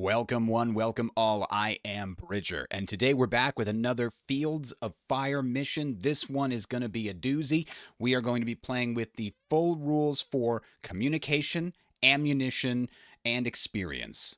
Welcome one, welcome all. I am Bridger, and today we're back with another Fields of Fire mission. This one is going to be a doozy. We are going to be playing with the full rules for communication, ammunition, and experience.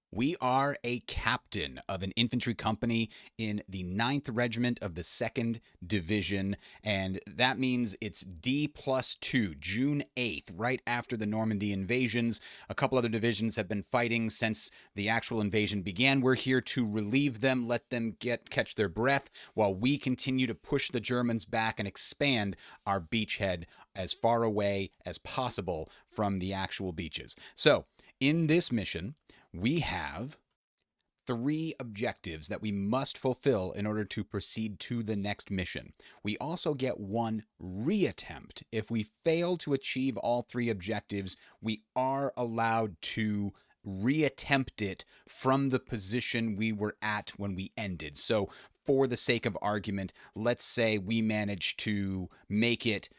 We are a captain of an infantry company in the 9th Regiment of the 2nd Division, and that means it's D+2, June 8th, right after the Normandy invasions. A couple other divisions have been fighting since the actual invasion began. We're here to relieve them, let them catch their breath, while we continue to push the Germans back and expand our beachhead as far away as possible from the actual beaches. So, in this mission, we have 3 objectives that we must fulfill in order to proceed to the next mission. We also get 1 reattempt. If we fail to achieve all 3 objectives, we are allowed to reattempt it from the position we were at when we ended. So, for the sake of argument, let's say we manage to make it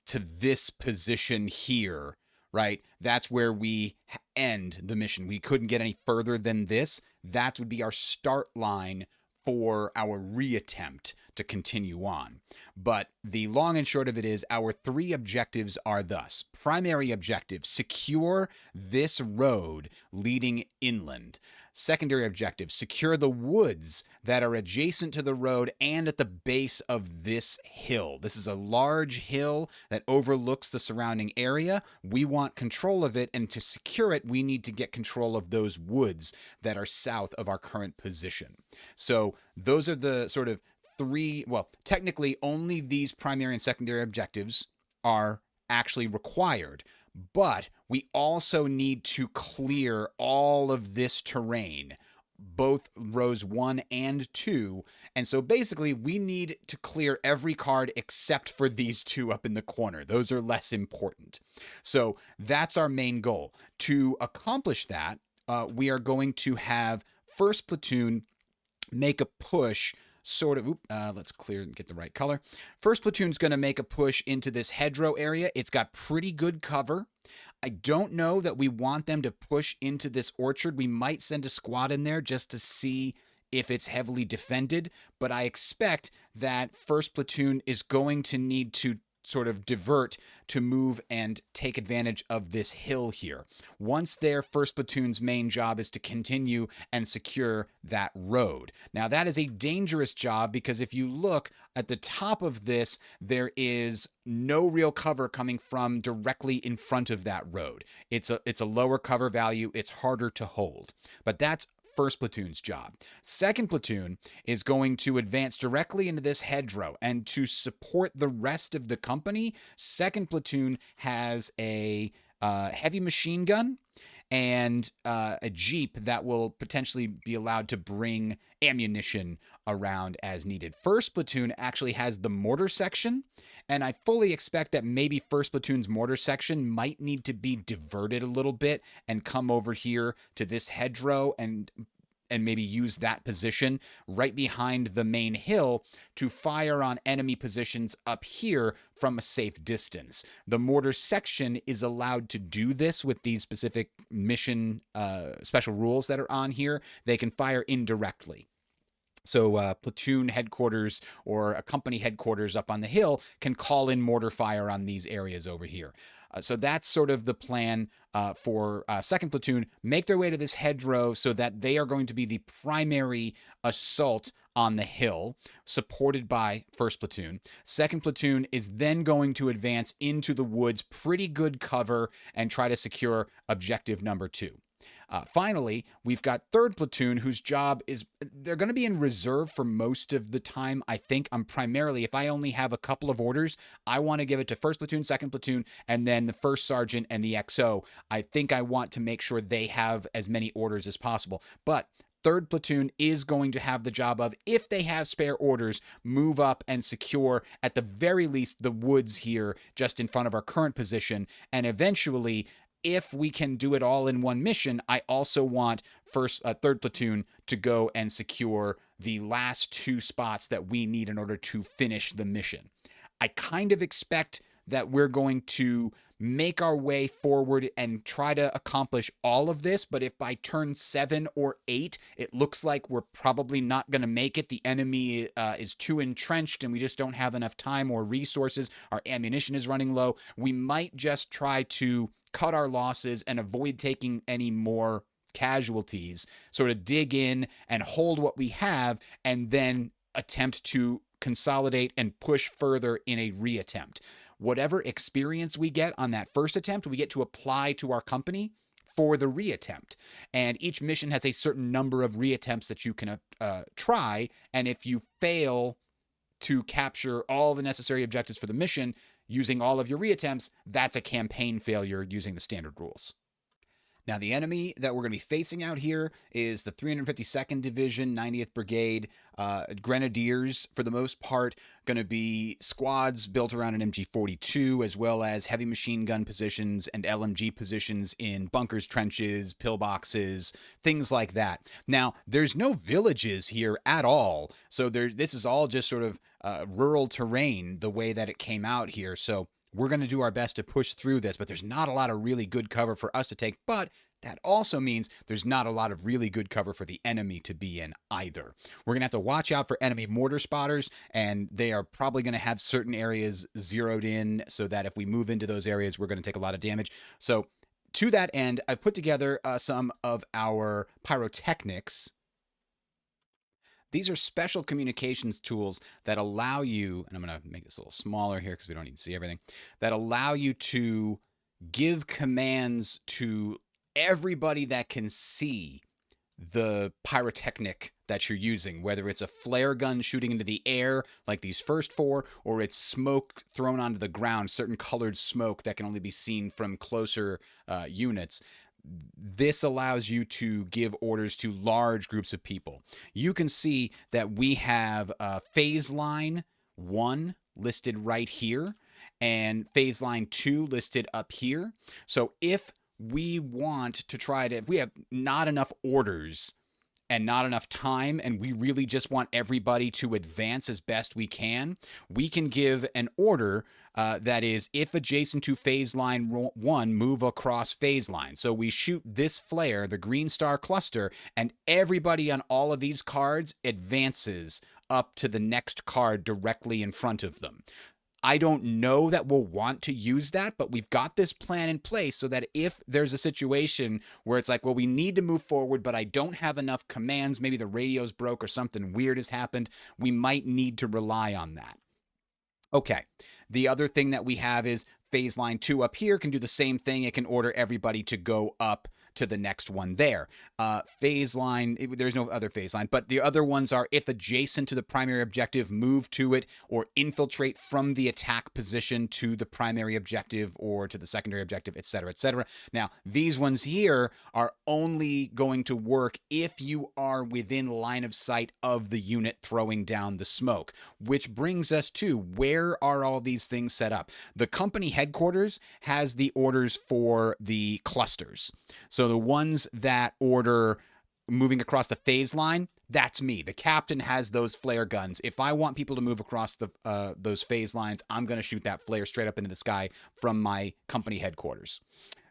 to this position here, right? That's where we end the mission. We couldn't get any further than this. That would be our start line for our reattempt to continue on. But the long and short of it is our 3 objectives are thus. Primary objective, secure this road leading inland. Secondary objective, secure the woods that are adjacent to the road and at the base of this hill. This is a large hill that overlooks the surrounding area. We want control of it, and to secure it, we need to get control of those woods that are south of our current position. So those are the sort of 3, well, technically only these primary and secondary objectives are actually required. But we also need to clear all of this terrain, both rows 1 and 2. And so basically, we need to clear every card except for these 2 up in the corner. Those are less important. So that's our main goal. To accomplish that, we are going to have 1st Platoon make a push let's clear and get the right color. 1st Platoon's going to make a push into this hedgerow area. It's got pretty good cover. I don't know that we want them to push into this orchard. We might send a squad in there just to see if it's heavily defended, but I expect that 1st Platoon is going to need to sort of divert to move and take advantage of this hill here. Once their 1st Platoon's main job is to continue and secure that road. Now that is a dangerous job because if you look at the top of this, there is no real cover coming from directly in front of that road. It's a lower cover value. It's harder to hold, but that's 1st Platoon's job. 2nd Platoon is going to advance directly into this hedgerow, and to support the rest of the company, 2nd Platoon has a heavy machine gun and a jeep that will potentially be allowed to bring ammunition around as needed. 1st Platoon actually has the mortar section, and I fully expect that maybe 1st Platoon's mortar section might need to be diverted a little bit and come over here to this hedgerow and maybe use that position right behind the main hill to fire on enemy positions up here from a safe distance. The mortar section is allowed to do this with these specific mission special rules that are on here. They can fire indirectly. So platoon headquarters or a company headquarters up on the hill can call in mortar fire on these areas over here. So that's sort of the plan for 2nd Platoon. Make their way to this hedgerow so that they are going to be the primary assault on the hill, supported by 1st Platoon. 2nd Platoon is then going to advance into the woods, pretty good cover, and try to secure objective number 2. Finally, we've got 3rd Platoon, whose job is, they're going to be in reserve for most of the time. I think I'm primarily, if I only have a couple of orders, I want to give it to 1st Platoon, 2nd Platoon, and then the 1st Sergeant and the XO. I think I want to make sure they have as many orders as possible. But 3rd Platoon is going to have the job of, if they have spare orders, move up and secure at the very least the woods here just in front of our current position, and eventually, if we can do it all in one mission, I also want 3rd Platoon to go and secure the last 2 spots that we need in order to finish the mission. I kind of expect that we're going to make our way forward and try to accomplish all of this. But if by turn 7 or 8, it looks like we're probably not going to make it, the enemy is too entrenched and we just don't have enough time or resources, our ammunition is running low, we might just try to cut our losses and avoid taking any more casualties, sort of dig in and hold what we have, and then attempt to consolidate and push further in a reattempt. Whatever experience we get on that first attempt, we get to apply to our company for the reattempt. And each mission has a certain number of reattempts that you can try. And if you fail to capture all the necessary objectives for the mission using all of your reattempts, that's a campaign failure using the standard rules. Now, the enemy that we're going to be facing out here is the 352nd Division, 90th Brigade, Grenadiers, for the most part, going to be squads built around an MG42, as well as heavy machine gun positions and LMG positions in bunkers, trenches, pillboxes, things like that. Now, there's no villages here at all, so this is all just sort of rural terrain, the way that it came out here, so we're going to do our best to push through this, but there's not a lot of really good cover for us to take. But that also means there's not a lot of really good cover for the enemy to be in either. We're going to have to watch out for enemy mortar spotters, and they are probably going to have certain areas zeroed in so that if we move into those areas, we're going to take a lot of damage. So to that end, I've put together some of our pyrotechnics. These are special communications tools that allow you, and I'm going to make this a little smaller here because we don't need to see everything, that allow you to give commands to everybody that can see the pyrotechnic that you're using, whether it's a flare gun shooting into the air like these first 4, or it's smoke thrown onto the ground, certain colored smoke that can only be seen from closer units. This allows you to give orders to large groups of people. You can see that we have phase line 1 listed right here and phase line 2 listed up here. So if we want to if we have not enough orders and not enough time, and we really just want everybody to advance as best we can give an order that is, if adjacent to phase line 1, move across phase line. So we shoot this flare, the green star cluster, and everybody on all of these cards advances up to the next card directly in front of them. I don't know that we'll want to use that, but we've got this plan in place so that if there's a situation where it's like, well, we need to move forward, but I don't have enough commands, maybe the radio's broke or something weird has happened, we might need to rely on that. Okay, the other thing that we have is phase line 2 up here can do the same thing. It can order everybody to go up to the next one there. Phase line, there's no other phase line, but the other ones are, if adjacent to the primary objective, move to it, or infiltrate from the attack position to the primary objective or to the secondary objective, etc., etc. Now, these ones here are only going to work if you are within line of sight of the unit throwing down the smoke, which brings us to, where are all these things set up? The company headquarters has the orders for the clusters. So the ones that order moving across the phase line, that's me. The captain has those flare guns. If I want people to move across those phase lines, I'm going to shoot that flare straight up into the sky from my company headquarters.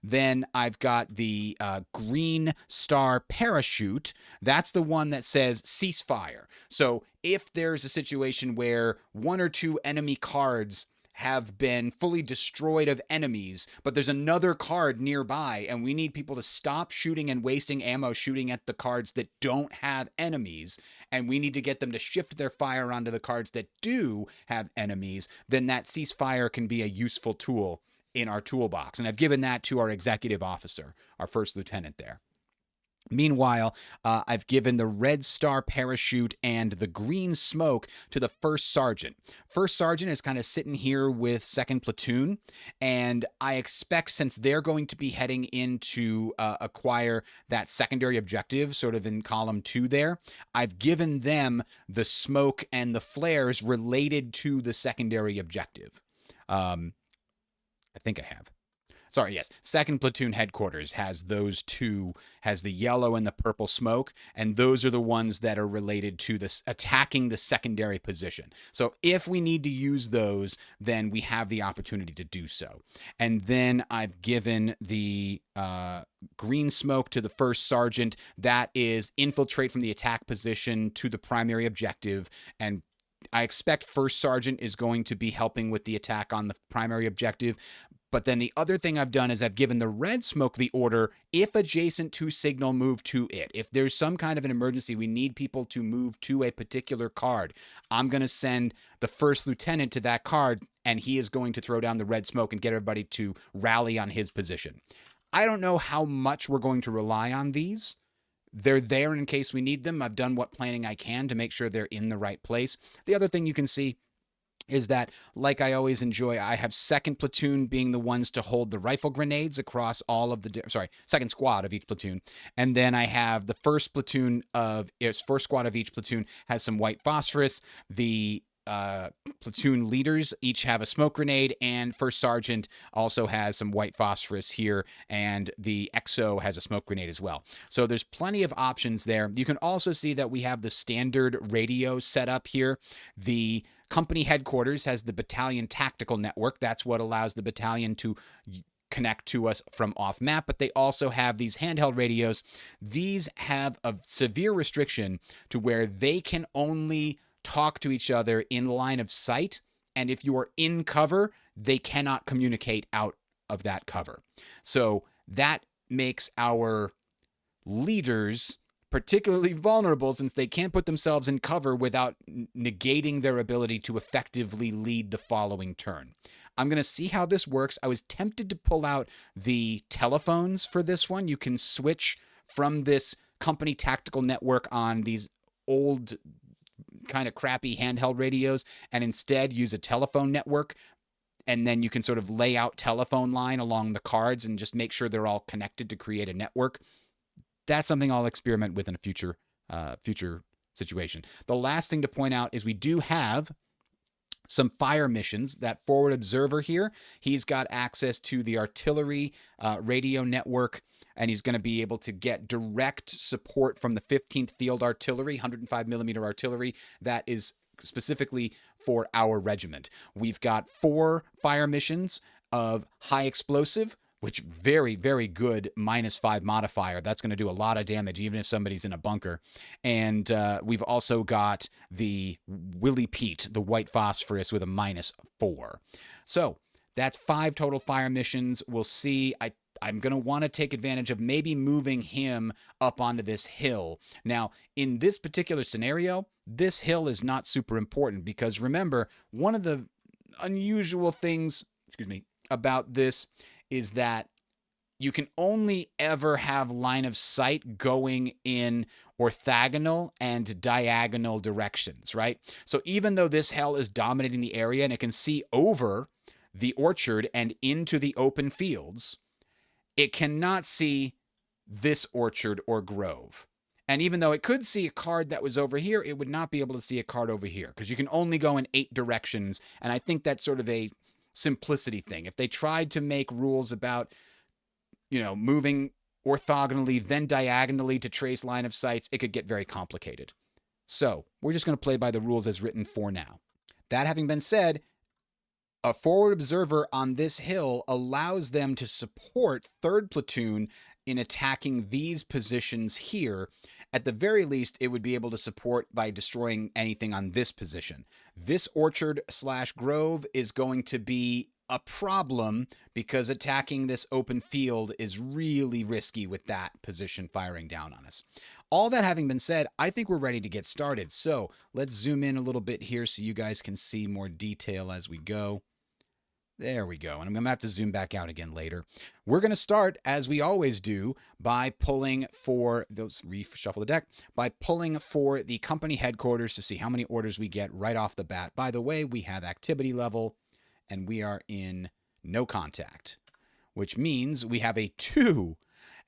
Then I've got the green star parachute. That's the one that says ceasefire. So if there's a situation where 1 or 2 enemy cards have been fully destroyed of enemies, but there's another card nearby, and we need people to stop shooting and wasting ammo shooting at the cards that don't have enemies, and we need to get them to shift their fire onto the cards that do have enemies, then that ceasefire can be a useful tool in our toolbox. And I've given that to our executive officer, our first lieutenant there. Meanwhile, I've given the red star parachute and the green smoke to the first sergeant. First sergeant is kind of sitting here with second platoon, and I expect, since they're going to be heading in to acquire that secondary objective, sort of in column 2 there, I've given them the smoke and the flares related to the secondary objective. I think I have. sorry, yes, second platoon headquarters has those two, has the yellow and the purple smoke, and those are the ones that are related to this attacking the secondary position. So if we need to use those, then we have the opportunity to do so. And then I've given the green smoke to the first sergeant. That is infiltrate from the attack position to the primary objective, and I expect first sergeant is going to be helping with the attack on the primary objective. But then the other thing I've done is I've given the red smoke the order, if adjacent to signal, move to it. If there's some kind of an emergency, we need people to move to a particular card, I'm going to send the first lieutenant to that card, and he is going to throw down the red smoke and get everybody to rally on his position. I don't know how much we're going to rely on these. They're there in case we need them. I've done what planning I can to make sure they're in the right place. The other thing you can see is that, like I always enjoy, I have second platoon being the ones to hold the rifle grenades across all of the, second squad of each platoon. And then I have the first squad of each platoon has some white phosphorus. The platoon leaders each have a smoke grenade, and first sergeant also has some white phosphorus here, and the XO has a smoke grenade as well. So there's plenty of options there. You can also see that we have the standard radio set up here. The company headquarters has the battalion tactical network. That's what allows the battalion to connect to us from off map, but they also have these handheld radios. These have a severe restriction to where they can only talk to each other in line of sight, and if you are in cover, they cannot communicate out of that cover. So that makes our leaders particularly vulnerable, since they can't put themselves in cover without negating their ability to effectively lead the following turn. I'm going to see how this works. I was tempted to pull out the telephones for this one. You can switch from this company tactical network on these old kind of crappy handheld radios and instead use a telephone network, and then you can sort of lay out telephone line along the cards and just make sure they're all connected to create a network. That's something I'll experiment with in a future situation. The last thing to point out is we do have some fire missions. That forward observer here, he's got access to the artillery radio network, and he's going to be able to get direct support from the 15th Field Artillery, 105 millimeter artillery. That is specifically for our regiment. We've got 4 fire missions of high explosive, which very, very good -5 modifier. That's going to do a lot of damage, even if somebody's in a bunker. And we've also got the Willie Pete, the white phosphorus, with a -4. So that's 5 total fire missions. We'll see. I'm going to want to take advantage of maybe moving him up onto this hill. Now, in this particular scenario, this hill is not super important because, remember, one of the unusual things, about this is that you can only ever have line of sight going in orthogonal and diagonal directions, right? So even though this hill is dominating the area and it can see over the orchard and into the open fields, it cannot see this orchard or grove. And even though it could see a card that was over here, it would not be able to see a card over here because you can only go in 8 directions. And I think that's sort of a simplicity thing. If they tried to make rules about, moving orthogonally, then diagonally to trace line of sights, it could get very complicated. So we're just going to play by the rules as written for now. That having been said, a forward observer on this hill allows them to support 3rd Platoon in attacking these positions here. At the very least, it would be able to support by destroying anything on this position. This orchard/grove is going to be a problem because attacking this open field is really risky with that position firing down on us. All that having been said, I think we're ready to get started. So let's zoom in a little bit here so you guys can see more detail as we go. There we go. And I'm going to have to zoom back out again later. We're going to start, as we always do, by pulling for those, reshuffle the deck, by pulling for the company headquarters to see how many orders we get right off the bat. By the way, we have activity level, and we are in no contact, which means we have a 2.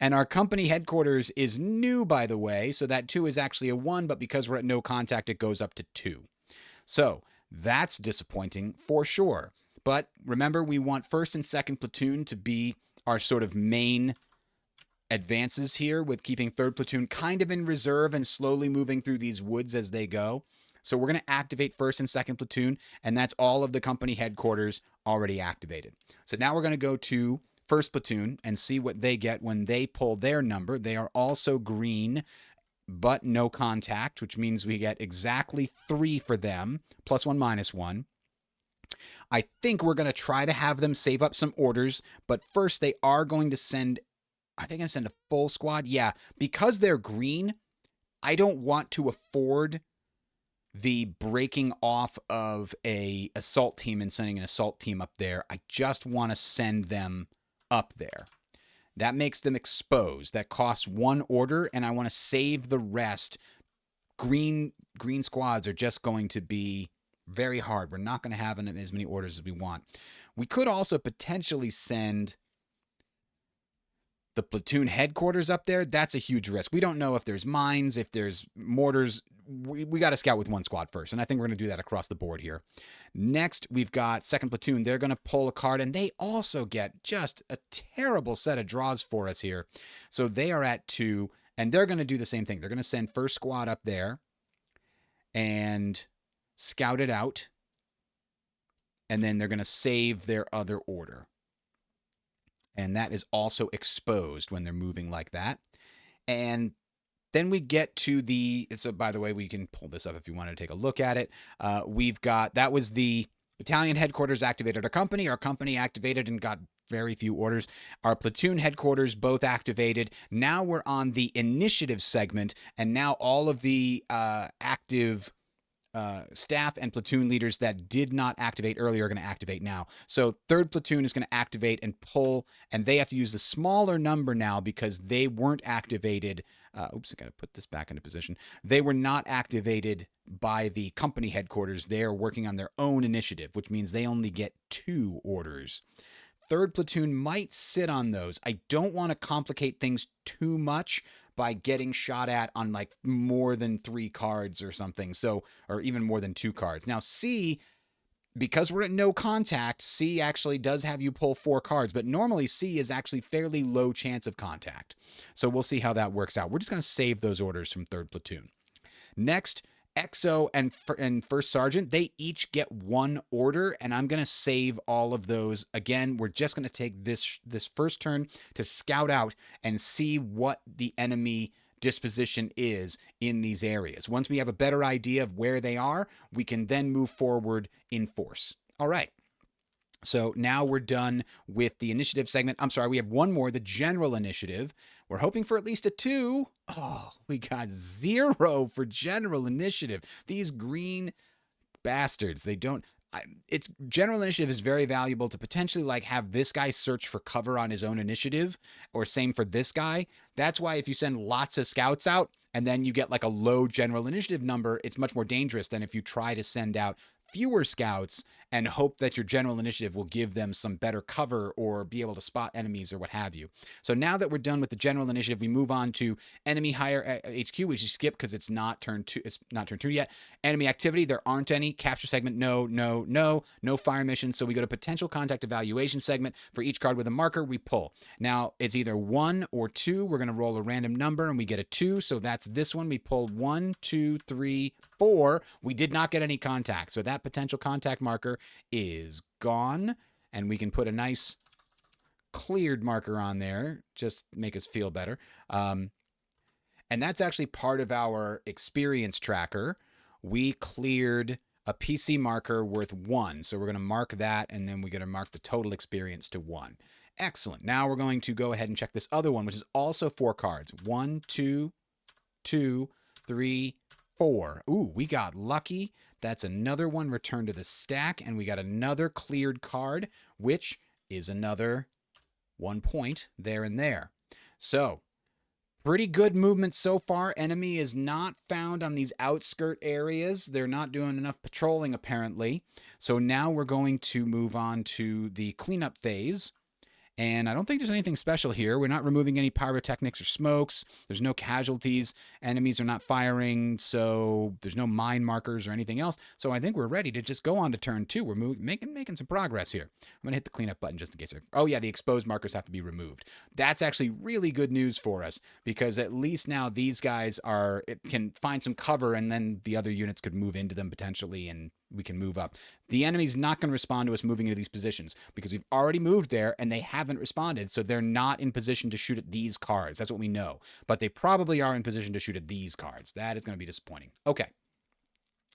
And our company headquarters is new, by the way, so that 2 is actually a 1, but because we're at no contact, it goes up to 2. So that's disappointing for sure. But remember, we want 1st and 2nd Platoon to be our sort of main advances here, with keeping 3rd Platoon kind of in reserve and slowly moving through these woods as they go. So we're going to activate 1st and 2nd Platoon, and that's all of the company headquarters already activated. So now we're going to go to 1st Platoon and see what they get when they pull their number. They are also green, but no contact, which means we get exactly 3 for them, +1, -1. I think we're going to try to have them save up some orders, but first they are going to send. Are they going to send a full squad? Yeah, because they're green, I don't want to afford the breaking off of a assault team and sending an assault team up there. I just want to send them up there. That makes them exposed. That costs 1 order, and I want to save the rest. Green squads are just going to be very hard. We're not going to have as many orders as we want. We could also potentially send the platoon headquarters up there. That's a huge risk. We don't know if there's mines, if there's mortars. We got to scout with 1 squad first, and I think we're going to do that across the board here. Next, we've got 2nd Platoon. They're going to pull a card, and they also get just a terrible set of draws for us here. So they are at 2, and they're going to do the same thing. They're going to send 1st squad up there and scout it out, and then they're going to save their other order. And that is also exposed when they're moving like that. And then we get to the, so by the way, we can pull this up if you want to take a look at it. We've got, that was the battalion headquarters activated our company activated and got very few orders. Our platoon headquarters both activated. Now we're on the initiative segment, and now all of the active staff and platoon leaders that did not activate earlier are going to activate now. So 3rd Platoon is going to activate and pull, and they have to use the smaller number now because they weren't activated. Oops, I got to put this back into position. They were not activated by the company headquarters. They're working on their own initiative, which means they only get 2 orders. 3rd Platoon might sit on those. I don't want to complicate things too much by getting shot at on like more than 3 cards or something. So, or even more than 2 cards. Now, C, because we're at no contact, C actually does have you pull 4 cards, but normally C is actually fairly low chance of contact. So we'll see how that works out. We're just going to save those orders from 3rd Platoon. Next, XO and 1st Sergeant, they each get 1 order, and I'm going to save all of those. Again, we're just going to take this first turn to scout out and see what the enemy disposition is in these areas. Once we have a better idea of where they are, we can then move forward in force. All right. So now we're done with the initiative segment. I'm sorry, we have 1 more, the general initiative. We're hoping for at least a 2. Oh, we got 0 for general initiative. These green bastards, they don't... It's general initiative is very valuable to potentially like have this guy search for cover on his own initiative, or same for this guy. That's why if you send lots of scouts out and then you get like a low general initiative number, it's much more dangerous than if you try to send out fewer scouts and hope that your general initiative will give them some better cover or be able to spot enemies or what have you. So now that we're done with the general initiative, we move on to enemy higher HQ, which you skip because it's not turn 2. It's not turn 2 yet. Enemy activity, there aren't any. Capture segment, no fire missions. So we go to potential contact evaluation segment. For each card with a marker, we pull. Now it's either 1 or 2. We're going to roll a random number and we get a 2. So that's this one. We pulled 1, 2, 3, 4. We did not get any contact. So that potential contact marker is gone, and we can put a nice cleared marker on there, just make us feel better. And that's actually part of our experience tracker. We cleared a PC marker worth 1. So we're going to mark that, and then we're going to mark the total experience to 1. Excellent. Now we're going to go ahead and check this other one, which is also 4 cards. 1, 2, 2, 3, 4. Ooh, we got lucky. That's another one returned to the stack, and we got another cleared card, which is another 1 point there and there. So, pretty good movement so far. Enemy is not found on these outskirt areas. They're not doing enough patrolling, apparently. So now we're going to move on to the cleanup phase. And I don't think there's anything special here. We're not removing any pyrotechnics or smokes. There's no casualties. Enemies are not firing, so there's no mine markers or anything else. So I think we're ready to just go on to turn 2. We're making some progress here. I'm going to hit the cleanup button just in case. Oh, yeah, the exposed markers have to be removed. That's actually really good news for us because at least now these guys can find some cover and then the other units could move into them potentially and we can move up. The enemy's not going to respond to us moving into these positions because we've already moved there and they haven't responded, so they're not in position to shoot at these cards. That's what we know. But they probably are in position to shoot at these cards. That is going to be disappointing. Okay.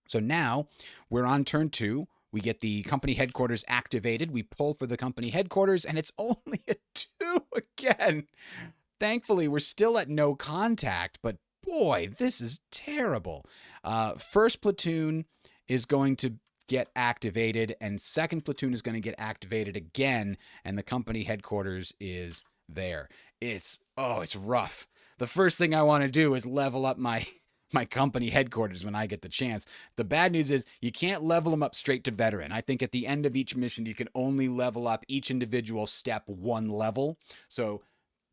So now we're on turn 2. We get the company headquarters activated. We pull for the company headquarters, and it's only a 2 again. Thankfully, we're still at no contact, but boy, this is terrible. First platoon is going to get activated, and second platoon is going to get activated again, and the company headquarters is there. It's rough. The first thing I want to do is level up my company headquarters when I get the chance. The bad news is you can't level them up straight to veteran. I think at the end of each mission, you can only level up each individual step 1 level. So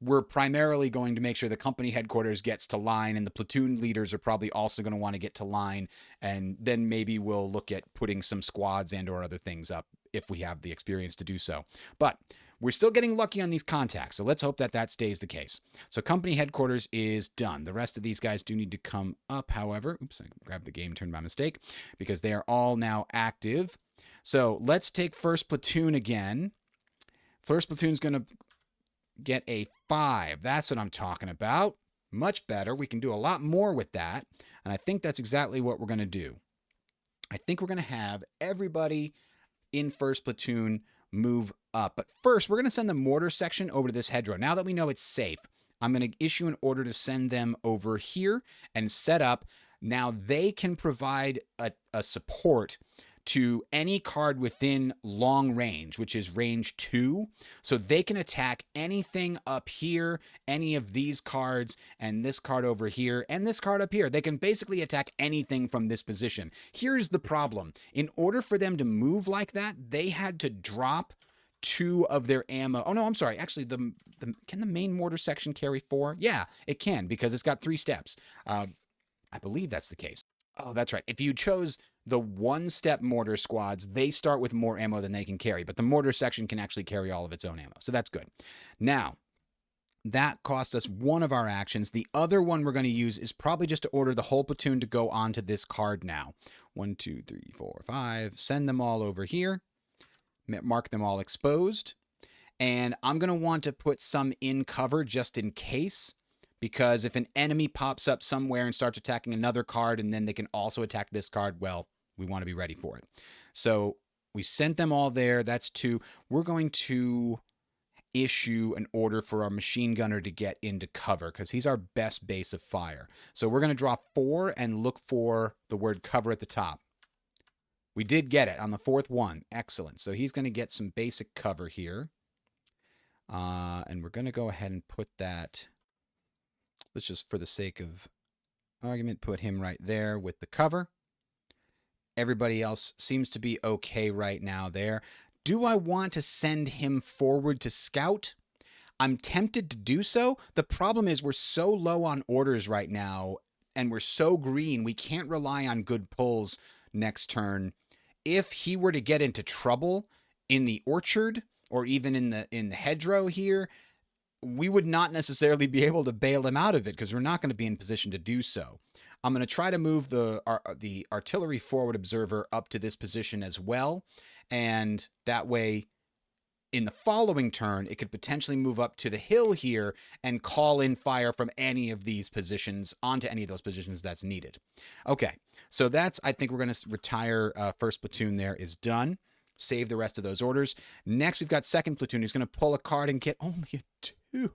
we're primarily going to make sure the company headquarters gets to line, and the platoon leaders are probably also going to want to get to line, and then maybe we'll look at putting some squads and or other things up if we have the experience to do so. But we're still getting lucky on these contacts, so let's hope that that stays the case. So company headquarters is done. The rest of these guys do need to come up, however. Oops, I grabbed the game turn by mistake, because they are all now active. So let's take first platoon again. First platoon's going to get a 5. That's what I'm talking about. Much better. We can do a lot more with that. And I think that's exactly what we're going to do. I think we're going to have everybody in first platoon move up. But first, we're going to send the mortar section over to this hedgerow. Now that we know it's safe, I'm going to issue an order to send them over here and set up. Now they can provide a support to any card within long range, which is range 2. So they can attack anything up here, any of these cards, and this card over here, and this card up here. They can basically attack anything from this position. Here's the problem. In order for them to move like that, they had to drop 2 of their ammo. Oh, no, I'm sorry. Actually, can the main mortar section carry 4? Yeah, it can, because it's got 3 steps. I believe that's the case. Oh, that's right. If you chose the 1-step mortar squads, they start with more ammo than they can carry, but the mortar section can actually carry all of its own ammo. So that's good. Now, that cost us 1 of our actions. The other one we're going to use is probably just to order the whole platoon to go onto this card now. 1, 2, 3, 4, 5. Send them all over here. Mark them all exposed. And I'm going to want to put some in cover just in case, because if an enemy pops up somewhere and starts attacking another card and then they can also attack this card, well, we want to be ready for it. So we sent them all there. That's 2. We're going to issue an order for our machine gunner to get into cover because he's our best base of fire. So we're going to draw 4 and look for the word cover at the top. We did get it on the 4th one. Excellent. So he's going to get some basic cover here. And we're going to go ahead and put that... Let's just, for the sake of argument, put him right there with the cover. Everybody else seems to be okay right now there. Do I want to send him forward to scout? I'm tempted to do so. The problem is we're so low on orders right now, and we're so green, we can't rely on good pulls next turn. If he were to get into trouble in the orchard, or even in the hedgerow here, we would not necessarily be able to bail him out of it because we're not going to be in position to do so. I'm going to try to move the artillery forward observer up to this position as well. And that way, in the following turn, it could potentially move up to the hill here and call in fire from any of these positions onto any of those positions that's needed. Okay, so that's, I think we're going to retire first platoon there is done. Save the rest of those orders. Next, we've got second platoon who's going to pull a card and get only a 2.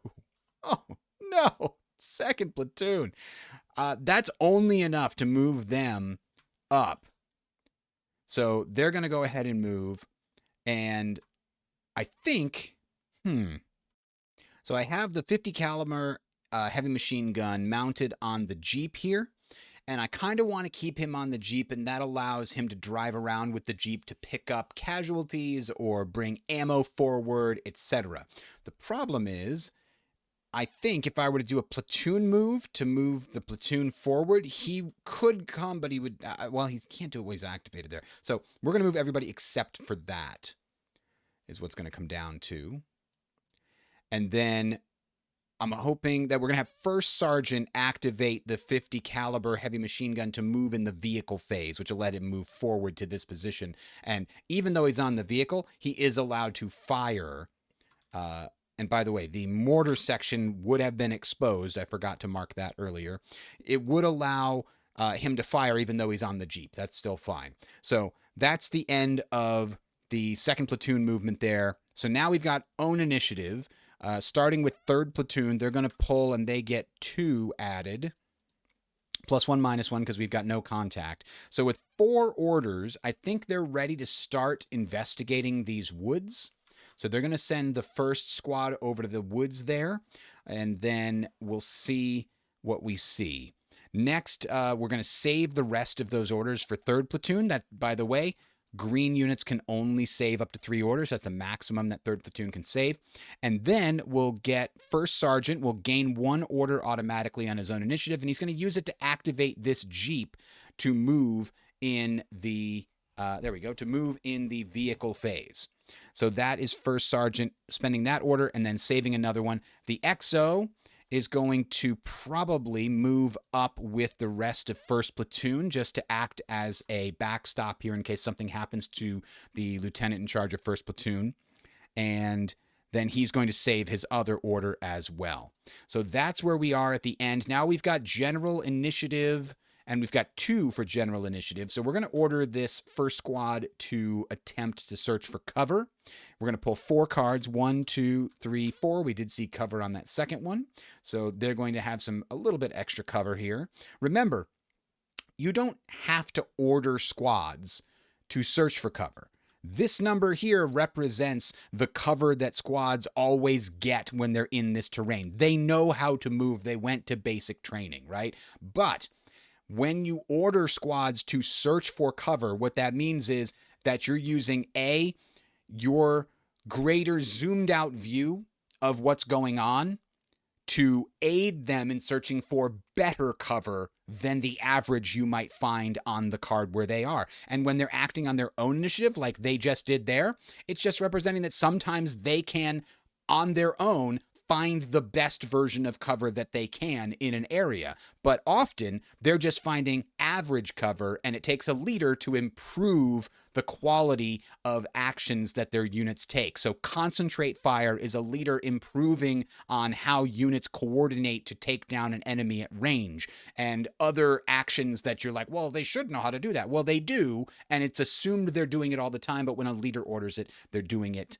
Oh, no. Second platoon. That's only enough to move them up. So they're going to go ahead and move. And I think, so I have the 50 caliber heavy machine gun mounted on the Jeep here. and I kind of want to keep him on the Jeep, and that allows him to drive around with the Jeep to pick up casualties or bring ammo forward, etc. The problem is, I think if I were to do a platoon move to move the platoon forward, he could come, but he would, well, he can't do it while he's activated there. So we're going to move everybody except for that, is what's going to come down to. And then I'm hoping that we're going to have First Sergeant activate the 50 caliber heavy machine gun to move in the vehicle phase, which will let him move forward to this position. And even though he's on the vehicle, he is allowed to fire. And by the way, the mortar section would have been exposed. I forgot to mark that earlier. It would allow him to fire even though he's on the Jeep. That's still fine. So that's the end of the second platoon movement there. So now we've got own initiative. Starting with third platoon, they're going to pull and they get 2 added. +1, -1, because we've got no contact. So with 4 orders, I think they're ready to start investigating these woods. So they're going to send the first squad over to the woods there, and then we'll see what we see. Next, we're going to save the rest of those orders for third platoon. That, by the way, green units can only save up to 3 orders. That's the maximum that third platoon can save. And then we'll get First Sergeant will gain 1 order automatically on his own initiative, and he's going to use it to activate this Jeep to move in the, to move in the vehicle phase. So that is First Sergeant spending that order and then saving another one. The XO is going to probably move up with the rest of first platoon just to act as a backstop here in case something happens to the lieutenant in charge of first platoon. And then he's going to save his other order as well. So that's where we are at the end. Now we've got general initiative, and we've got 2 for general initiative. So we're going to order this first squad to attempt to search for cover. We're going to pull 4 cards, 1, 2, 3, 4. We did see cover on that second one. So they're going to have a little bit extra cover here. Remember, you don't have to order squads to search for cover. This number here represents the cover that squads always get when they're in this terrain. They know how to move. They went to basic training, right? But when you order squads to search for cover, what that means is that you're using your greater zoomed out view of what's going on to aid them in searching for better cover than the average you might find on the card where they are. And when they're acting on their own initiative, like they just did there, it's just representing that sometimes they can, on their own, find the best version of cover that they can in an area. But often they're just finding average cover, and it takes a leader to improve the quality of actions that their units take. So concentrate fire is a leader improving on how units coordinate to take down an enemy at range. And other actions that you're like, well, they should know how to do that. Well, they do, and it's assumed they're doing it all the time, but when a leader orders it, they're doing it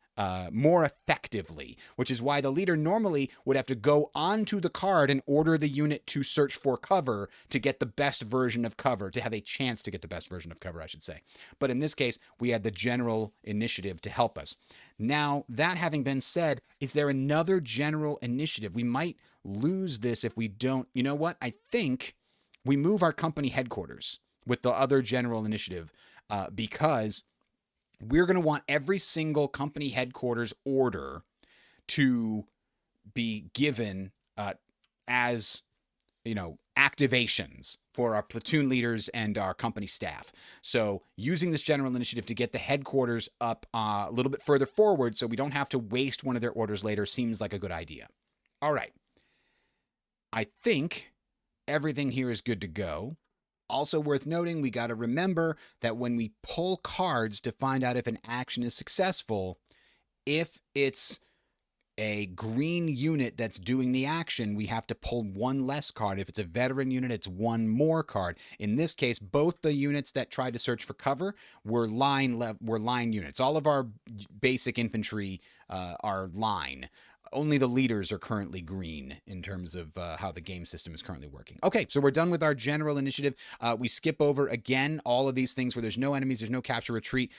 more effectively, which is why the leader normally would have to go onto the card and order the unit to search for cover to get the best version of cover, to have a chance to get the best version of cover, I should say. But in this case, we had the general initiative to help us. Now, that having been said, is there another general initiative? We might lose this if we don't. You know what? I think we move our company headquarters with the other general initiative because we're going to want every single company headquarters order to be given as, activations for our platoon leaders and our company staff. So using this general initiative to get the headquarters up a little bit further forward so we don't have to waste one of their orders later seems like a good idea. All right. I think everything here is good to go. Also worth noting, we got to remember that when we pull cards to find out if an action is successful, if it's a green unit that's doing the action, we have to pull 1 less card. If it's a veteran unit, it's 1 more card. In this case, both the units that tried to search for cover were line units. All of our basic infantry are line. Only the leaders are currently green in terms of how the game system is currently working. Okay, so we're done with our general initiative. We skip over, again, all of these things where there's no enemies, there's no capture retreat.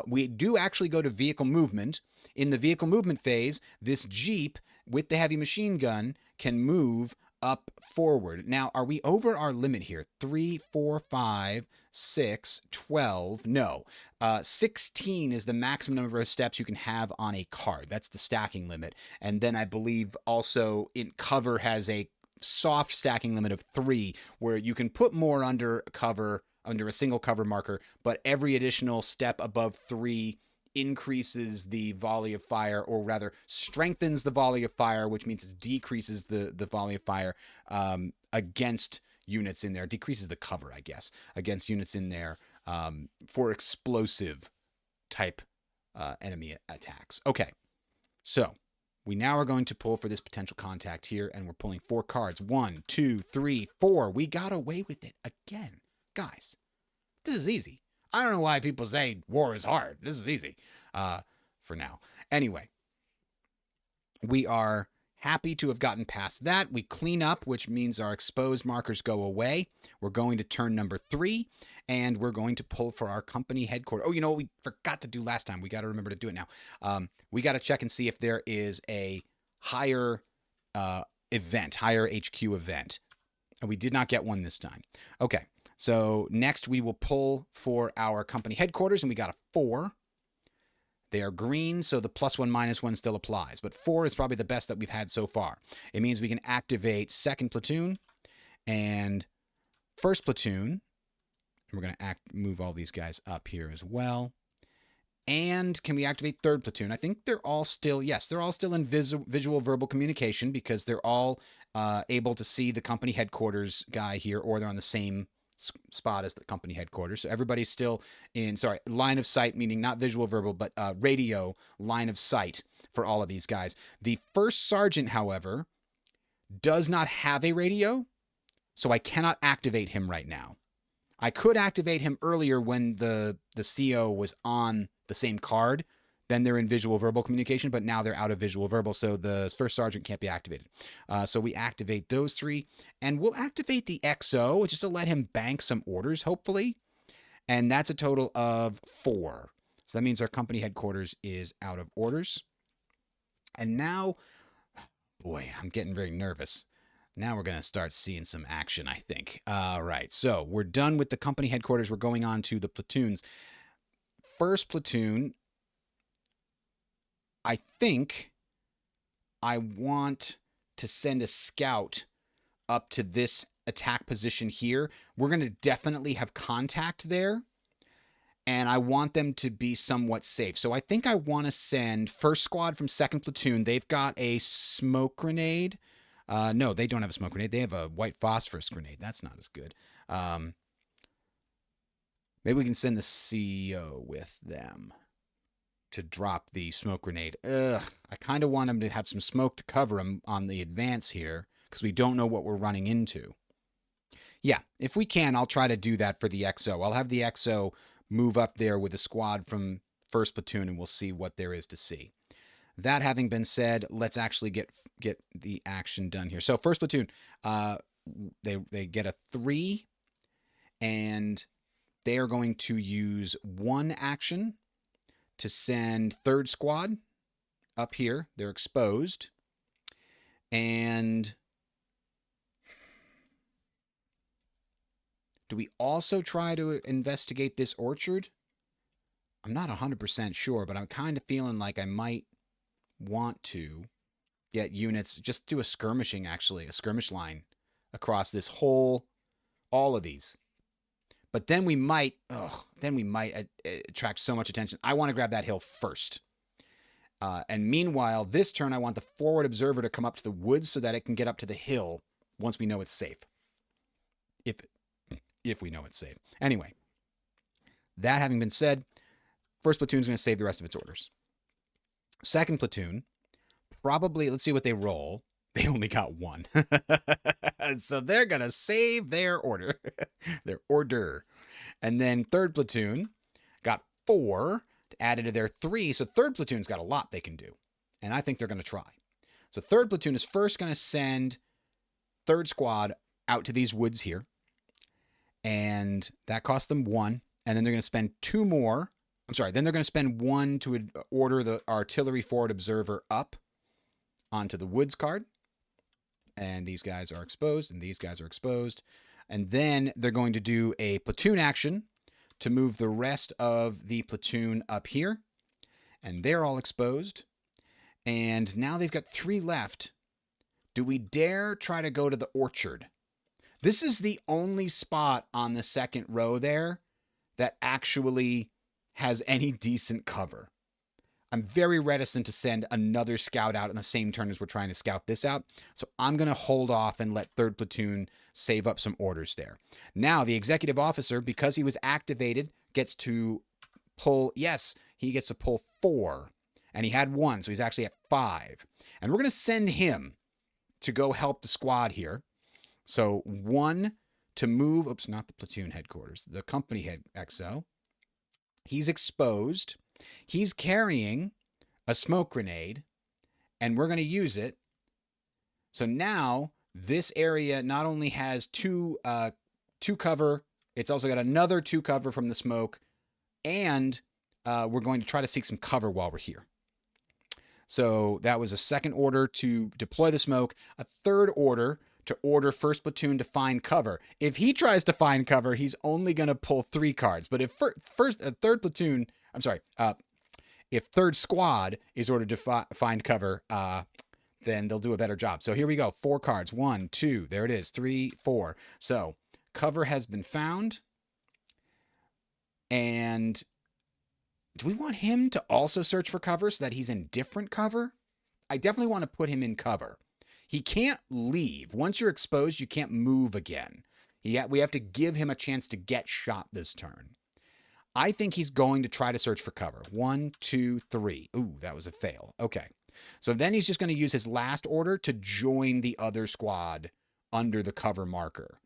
We do actually go to vehicle movement. In the vehicle movement phase, this Jeep with the heavy machine gun can move up forward. Now, are we over our limit here? 3, 4, 5, 6, 12. No. 16 is the maximum number of steps you can have on a card. That's the stacking limit. And then I believe also in cover has a soft stacking limit of 3, where you can put more under cover, under a single cover marker, but every additional step above 3 increases the volley of fire, or rather strengthens the volley of fire, which means it decreases the volley of fire against units in there. Decreases the cover, I guess, against units in there for explosive type enemy attacks. Okay, so we now are going to pull for this potential contact here, and we're pulling 4 cards. 1, 2, 3, 4. We got away with it again. Guys, this is easy. I don't know why people say war is hard. This is easy for now. Anyway, we are happy to have gotten past that. We clean up, which means our exposed markers go away. We're going to turn number 3, and we're going to pull for our company headquarters. Oh, you know what we forgot to do last time? We got to remember to do it now. We got to check and see if there is a higher event, higher HQ event. And we did not get one this time. Okay. So next we will pull for our company headquarters, and we got a 4. They are green, so the +1, -1 still applies. But 4 is probably the best that we've had so far. It means we can activate 2nd platoon and 1st platoon. We're going to move all these guys up here as well. And can we activate 3rd platoon? I think they're all still, yes, they're all still in visual verbal communication, because they're all able to see the company headquarters guy here, or they're on the same spot as the company headquarters. So everybody's still in, line of sight, meaning not visual verbal, but radio line of sight for all of these guys. The 1st sergeant, however, does not have a radio, so I cannot activate him right now. I could activate him earlier when the CO was on the same card. Then they're in visual verbal communication, but now they're out of visual verbal, so the 1st sergeant can't be activated. So we activate those 3, and we'll activate the XO just to let him bank some orders, hopefully. And that's a total of 4. So that means our company headquarters is out of orders. And now, boy, I'm getting very nervous. Now we're going to start seeing some action, I think. All right, so we're done with the company headquarters. We're going on to the platoons. 1st platoon, I think I want to send a scout up to this attack position here. We're going to definitely have contact there, and I want them to be somewhat safe. So I think I want to send 1st squad from 2nd platoon. They've got a smoke grenade. No, they don't have a smoke grenade. They have a white phosphorus grenade. That's not as good. Maybe we can send the CO with them to drop the smoke grenade. I kind of want him to have some smoke to cover him on the advance here, because we don't know what we're running into. Yeah, if we can, I'll try to do that for the XO. I'll have the XO move up there with a squad from 1st platoon, and we'll see what there is to see. That having been said, let's actually get the action done here. So 1st platoon, they get a 3, and they are going to use 1 action to send 3rd squad up here. They're exposed. And do we also try to investigate this orchard? I'm not 100% sure, but I'm kind of feeling like I might want to get units, just do a skirmishing, actually, a skirmish line across this whole, all of these. But then we might, attract so much attention. I want to grab that hill first. And meanwhile, this turn, I want the forward observer to come up to the woods so that it can get up to the hill once we know it's safe. If we know it's safe. Anyway, that having been said, 1st platoon is going to save the rest of its orders. 2nd platoon, probably, let's see what they roll. They only got 1. So they're going to save their order. Their order. And then 3rd platoon got 4 to add into their 3. So 3rd platoon's got a lot they can do. And I think they're going to try. So 3rd platoon is first going to send 3rd squad out to these woods here. And that cost them 1. And then they're going to spend 2 more. Then they're going to spend 1 to order the artillery forward observer up onto the woods card. And these guys are exposed, and these guys are exposed. And then they're going to do a platoon action to move the rest of the platoon up here. And they're all exposed. And now they've got 3 left. Do we dare try to go to the orchard? This is the only spot on the second row there that actually has any decent cover. I'm very reticent to send another scout out in the same turn as we're trying to scout this out. So I'm going to hold off and let 3rd Platoon save up some orders there. Now, the executive officer, because he was activated, gets to pull, yes, he gets to pull 4. And he had 1, so he's actually at 5. And we're going to send him to go help the squad here. So 1 to move, oops, not the platoon headquarters, the company head XO. He's exposed. He's carrying a smoke grenade, and we're going to use it. So now this area not only has 2 cover, it's also got another 2 cover from the smoke, and we're going to try to seek some cover while we're here. So that was a 2nd order to deploy the smoke, a 3rd order to order 1st Platoon to find cover. If he tries to find cover, he's only going to pull 3 cards. But if 3rd Platoon, I'm sorry, if 3rd Squad is ordered to find cover, then they'll do a better job. So here we go, 4 cards, 1, 2, there it is, 3, 4. So cover has been found. And do we want him to also search for cover so that he's in different cover? I definitely want to put him in cover. He can't leave. Once you're exposed, you can't move again. We have to give him a chance to get shot this turn. I think he's going to try to search for cover. 1, 2, 3. Ooh, that was a fail. Okay. So then he's just going to use his last order to join the other squad under the cover marker.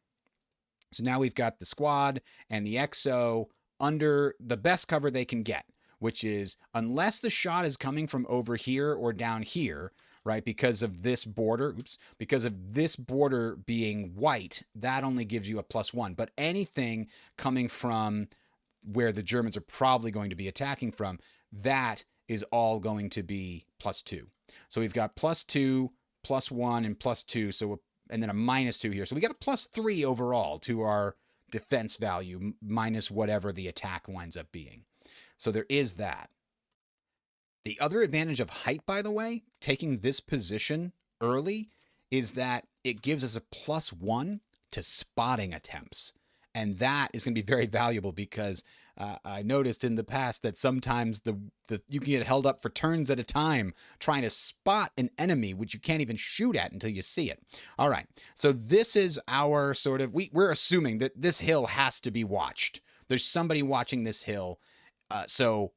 So now we've got the squad and the XO under the best cover they can get, which is unless the shot is coming from over here or down here, right? Because of this border, because of this border being white, that only gives you a +1. But anything coming from where the Germans are probably going to be attacking from, that is all going to be +2. So we've got +2, +1, and +2. So, and then a -2 here. So we got a +3 overall to our defense value, minus whatever the attack winds up being. So there is that. The other advantage of height, by the way, taking this position early, is that it gives us a +1 to spotting attempts. And that is going to be very valuable because I noticed in the past that sometimes you can get held up for turns at a time trying to spot an enemy, which you can't even shoot at until you see it. All right, so this is our sort of, we're assuming that this hill has to be watched. There's somebody watching this hill, so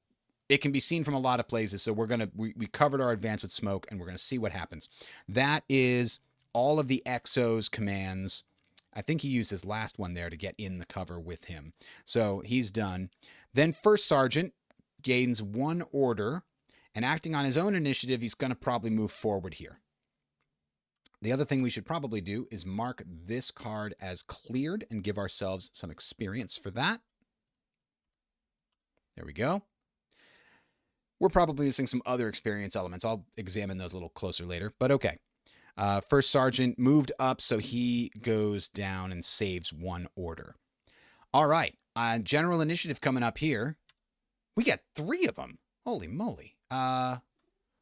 it can be seen from a lot of places. So we covered our advance with smoke, and we're going to see what happens. That is all of the XO's commands. I think he used his last one there to get in the cover with him. So he's done. Then First Sergeant gains 1 order, and acting on his own initiative, he's going to probably move forward here. The other thing we should probably do is mark this card as cleared and give ourselves some experience for that. There we go. We're probably missing some other experience elements. I'll examine those a little closer later, but okay. First Sergeant moved up, so he goes down and saves 1 order. All right. General Initiative coming up here. We got 3 of them. Holy moly.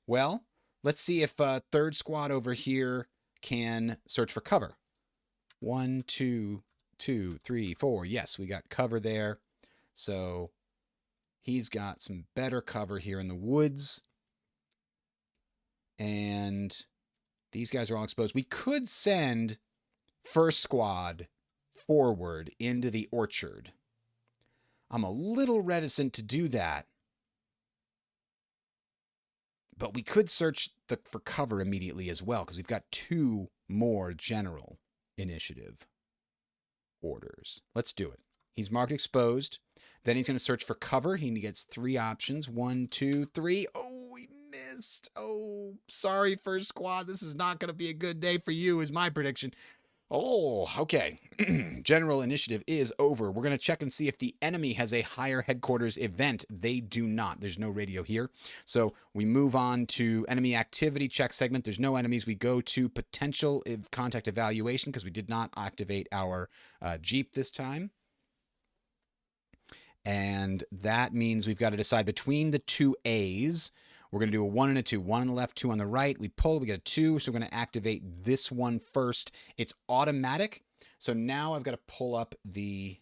Well, let's see if 3rd Squad over here can search for cover. 1, 2, 2, 3, 4. Yes, we got cover there. So he's got some better cover here in the woods. And these guys are all exposed. We could send First Squad forward into the orchard. I'm a little reticent to do that. But we could search for cover immediately as well, because we've got 2 more general initiative orders. Let's do it. He's marked exposed. Then he's going to search for cover. He gets 3 options. 1, 2, 3. Oh, he missed. Oh, sorry, First Squad. This is not going to be a good day for you, is my prediction. Oh, okay. General initiative is over. We're going to check and see if the enemy has a higher headquarters event. They do not. There's no radio here. So we move on to enemy activity check segment. There's no enemies. We go to potential contact evaluation because we did not activate our Jeep this time. And that means we've got to decide between the two A's. We're going to do a 1 and a 2. 1 on the left, 2 on the right. We pull, we get a 2. So we're going to activate this one first. It's automatic. So now I've got to pull up the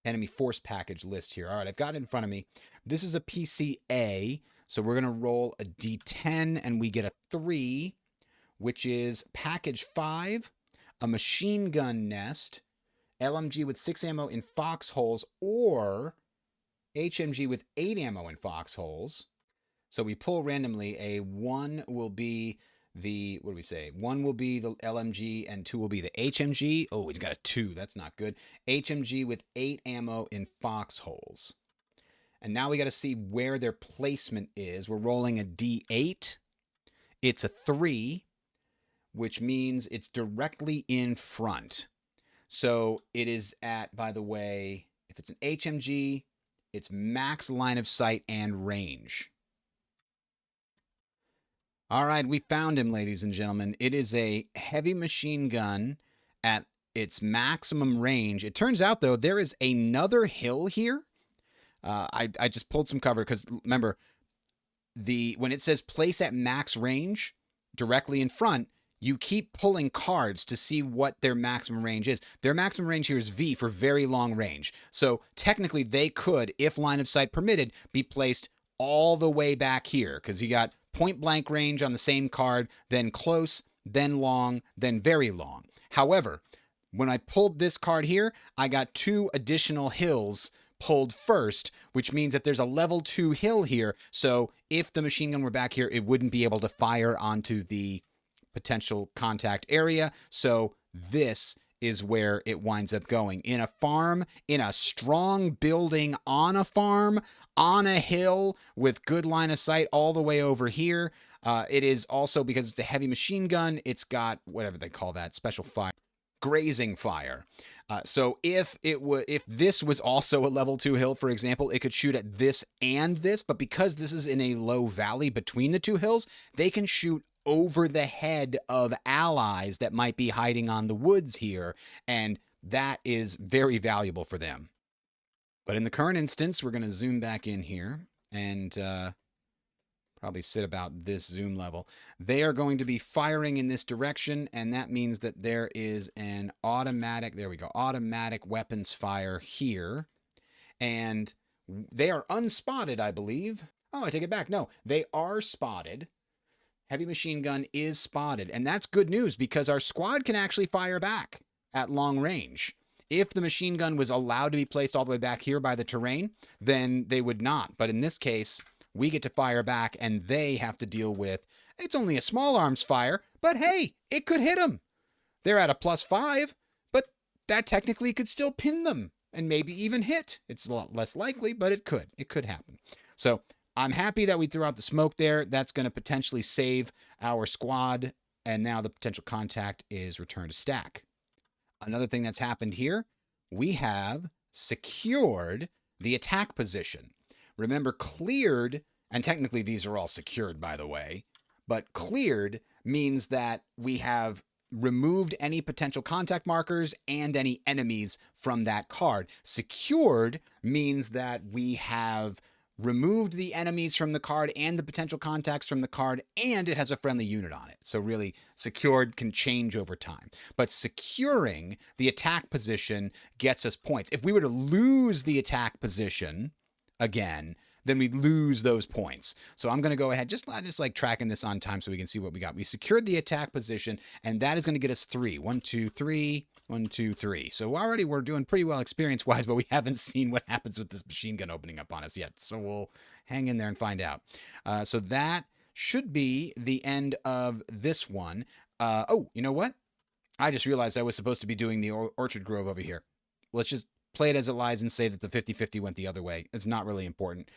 enemy force package list here. All right, I've got it in front of me. This is a PCA. So we're going to roll a D10 and we get a 3, which is package 5, a machine gun nest, LMG with 6 ammo in foxholes, or HMG with 8 ammo in foxholes. So we pull randomly. A 1 will be the, what do we say? 1 will be the LMG and 2 will be the HMG. Oh, he's got a 2. That's not good. HMG with 8 ammo in foxholes. And now we got to see where their placement is. We're rolling a D8. It's a 3, which means it's directly in front. So it is at, by the way, if it's an HMG, it's max line of sight and range. All right, we found him, ladies and gentlemen. It is a heavy machine gun at its maximum range. It turns out, though, there is another hill here. I just pulled some cover because, remember, when it says place at max range directly in front, you keep pulling cards to see what their maximum range is. Their maximum range here is V for very long range. So technically they could, if line of sight permitted, be placed all the way back here because you got point blank range on the same card, then close, then long, then very long. However, when I pulled this card here, I got 2 additional hills pulled first, which means that there's a level 2 hill here. So if the machine gun were back here, it wouldn't be able to fire onto the potential contact area. So this is where it winds up going. In a farm, in a strong building on a farm, on a hill with good line of sight all the way over here. It is also, because it's a heavy machine gun, it's got whatever they call that, special fire, grazing fire. So if this was also a level 2 hill, for example, it could shoot at this and this, but because this is in a low valley between the 2 hills, they can shoot over the head of allies that might be hiding on the woods here, and that is very valuable for them. But in the current instance, we're going to zoom back in here and probably sit about this zoom level. They are going to be firing in this direction, and that means that there is an automatic, there we go, automatic weapons fire here. And they are unspotted, I believe. Oh, I take it back. No, they are spotted. Heavy machine gun is spotted, and that's good news because our squad can actually fire back at long range. If the machine gun was allowed to be placed all the way back here by the terrain, then they would not. But in this case, we get to fire back, and they have to deal with, it's only a small arms fire, but hey, it could hit them. They're at a +5, but that technically could still pin them and maybe even hit. It's a lot less likely, but it could. It could happen. So I'm happy that we threw out the smoke there. That's going to potentially save our squad, and now the potential contact is returned to stack. Another thing that's happened here, we have secured the attack position. Remember, cleared, and technically these are all secured, by the way, but cleared means that we have removed any potential contact markers and any enemies from that card. Secured means that we have removed the enemies from the card and the potential contacts from the card, and it has a friendly unit on it. So really, secured can change over time. But securing the attack position gets us points. If we were to lose the attack position again, then we lose those points. So I'm going to go ahead, just like tracking this on time so we can see what we got. We secured the attack position, and that is going to get us 3. 1, 2, 3. 1, 2, 3. So already we're doing pretty well experience-wise, but we haven't seen what happens with this machine gun opening up on us yet. So we'll hang in there and find out. So that should be the end of this one. Oh, you know what? I just realized I was supposed to be doing the Orchard Grove over here. Let's just play it as it lies and say that the 50-50 went the other way. It's not really important.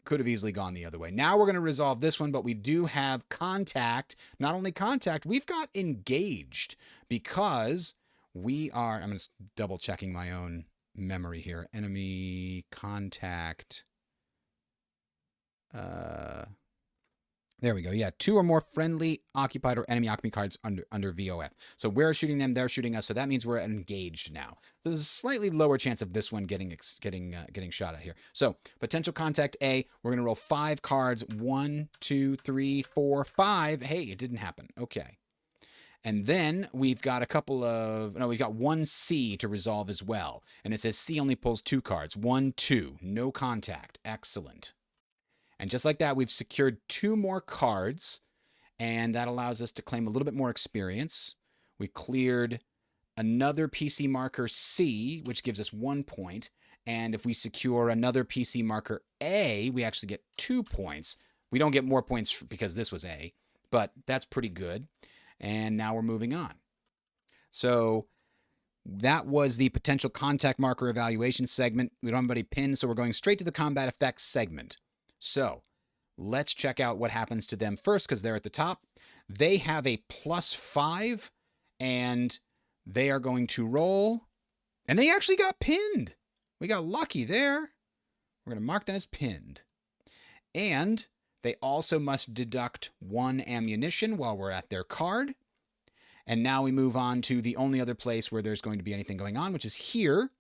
Could have easily gone the other way. Now we're going to resolve this one, but we do have contact. Not only contact, we've got engaged because we are, I'm just double checking my own memory here. Enemy contact. There we go. Yeah, 2 or more friendly, occupied, or enemy occupied cards under VOF. So we're shooting them, they're shooting us. So that means we're engaged now. So there's a slightly lower chance of this one getting shot at here. So potential contact A. We're gonna roll 5 cards. 1, 2, 3, 4, 5. Hey, it didn't happen. Okay. And then we've got we've got 1 C to resolve as well. And it says C only pulls 2 cards. 1, 2. No contact. Excellent. And just like that, we've secured 2 more cards, and that allows us to claim a little bit more experience. We cleared another PC marker C, which gives us 1 point. And if we secure another PC marker A, we actually get 2 points. We don't get more points because this was A, but that's pretty good. And now we're moving on. So that was the potential contact marker evaluation segment. We don't have anybody pinned, so we're going straight to the combat effects segment. So let's check out what happens to them first because they're at the top. They have a +5 and they are going to roll. And they actually got pinned. We got lucky there. We're going to mark them as pinned. And they also must deduct 1 ammunition while we're at their card. And now we move on to the only other place where there's going to be anything going on, which is here.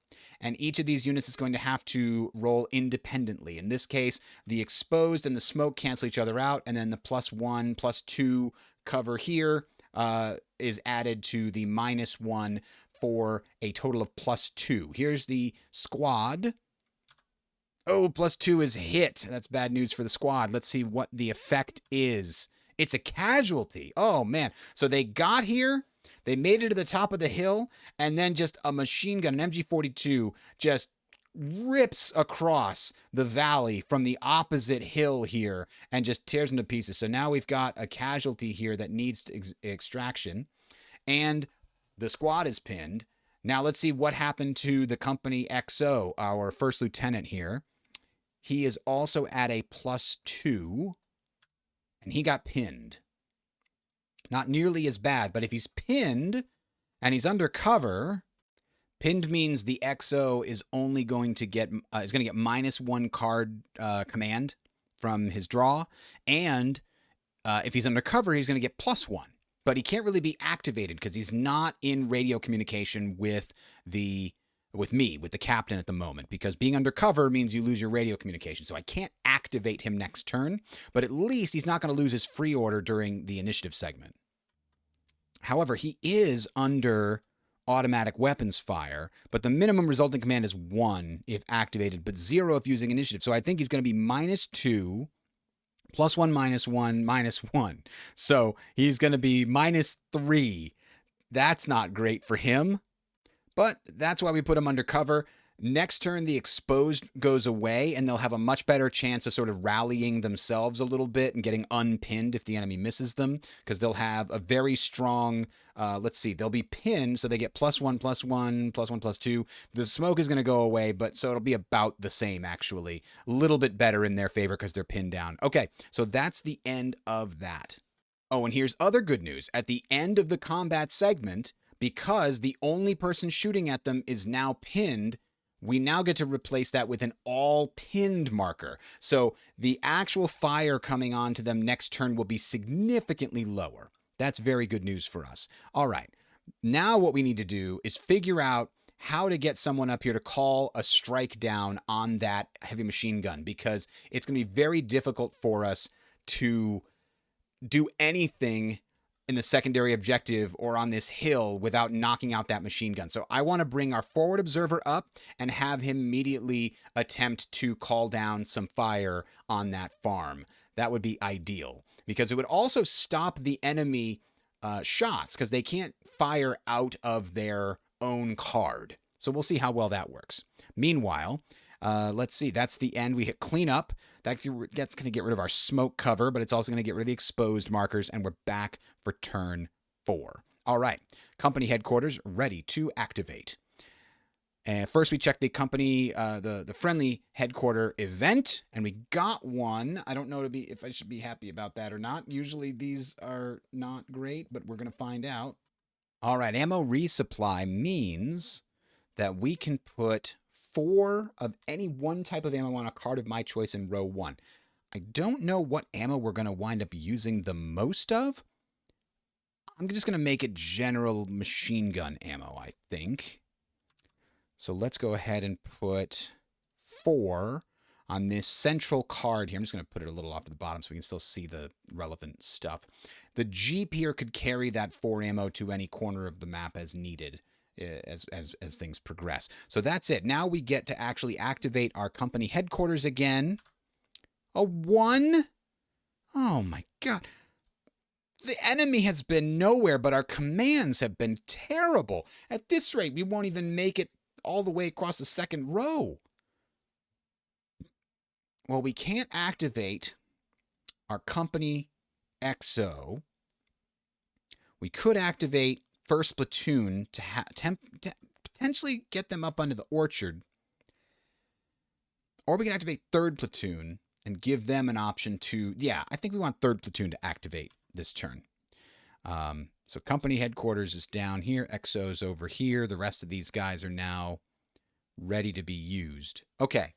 And each of these units is going to have to roll independently. In this case, the exposed and the smoke cancel each other out, and then the +1, +2 cover here is added to the -1 for a total of +2. Here's the squad. Oh, +2 is hit. That's bad news for the squad. Let's see what the effect is. It's a casualty. Oh, man. So they got here. They made it to the top of the hill, and then just a machine gun, an MG42, just rips across the valley from the opposite hill here and just tears them to pieces. So now we've got a casualty here that needs extraction, and the squad is pinned. Now let's see what happened to the company XO, our first lieutenant here. He is also at a +2, and he got pinned. Not nearly as bad, but if he's pinned and he's undercover, pinned means the XO is only going to get -1 card command from his draw, and if he's undercover, he's going to get +1. But he can't really be activated because he's not in radio communication with me, with the captain at the moment, because being undercover means you lose your radio communication. So I can't activate him next turn, but at least he's not going to lose his free order during the initiative segment. However, he is under automatic weapons fire, but the minimum resulting command is 1 if activated, but 0 if using initiative. So I think he's going to be -2, +1, -1, -1. So he's going to be -3. That's not great for him, but that's why we put him undercover. Next turn, the exposed goes away, and they'll have a much better chance of sort of rallying themselves a little bit and getting unpinned if the enemy misses them, because they'll have a very strong, they'll be pinned, so they get +1, +1, +1, +2. The smoke is going to go away, but so it'll be about the same, actually. A little bit better in their favor because they're pinned down. Okay, so that's the end of that. Oh, and here's other good news. At the end of the combat segment, because the only person shooting at them is now pinned, we now get to replace that with an all pinned marker. So the actual fire coming onto them next turn will be significantly lower. That's very good news for us. All right. Now what we need to do is figure out how to get someone up here to call a strike down on that heavy machine gun, because it's going to be very difficult for us to do anything in the secondary objective or on this hill without knocking out that machine gun. So I want to bring our forward observer up and have him immediately attempt to call down some fire on that farm. That would be ideal, because it would also stop the enemy shots, because they can't fire out of their own card. So we'll see how well that works. Meanwhile, let's see. That's the end. We hit clean up. That's going to get rid of our smoke cover, but it's also going to get rid of the exposed markers, and we're back for turn 4. All right. Company headquarters ready to activate. And first, we checked the company, the friendly headquarter event, and we got one. I don't know if I should be happy about that or not. Usually, these are not great, but we're gonna find out. All right, ammo resupply means that we can put 4 of any one type of ammo on a card of my choice in row 1. I don't know what ammo we're gonna wind up using the most of. I'm just gonna make it general machine gun ammo, I think. So let's go ahead and put 4 on this central card here. I'm just going to put it a little off to the bottom so we can still see the relevant stuff. The Jeep here could carry that 4 ammo to any corner of the map as needed as things progress. So that's it. Now we get to actually activate our company headquarters again. A 1? Oh my god. The enemy has been nowhere, but our commands have been terrible. At this rate, we won't even make it all the way across the second row. Well, we can't activate our company XO. We could activate first platoon to potentially get them up under the orchard. Or we can activate third platoon and give them an option to... Yeah, I think we want third platoon to activate this turn. So company headquarters is down here. XO's over here. The rest of these guys are now ready to be used. Okay.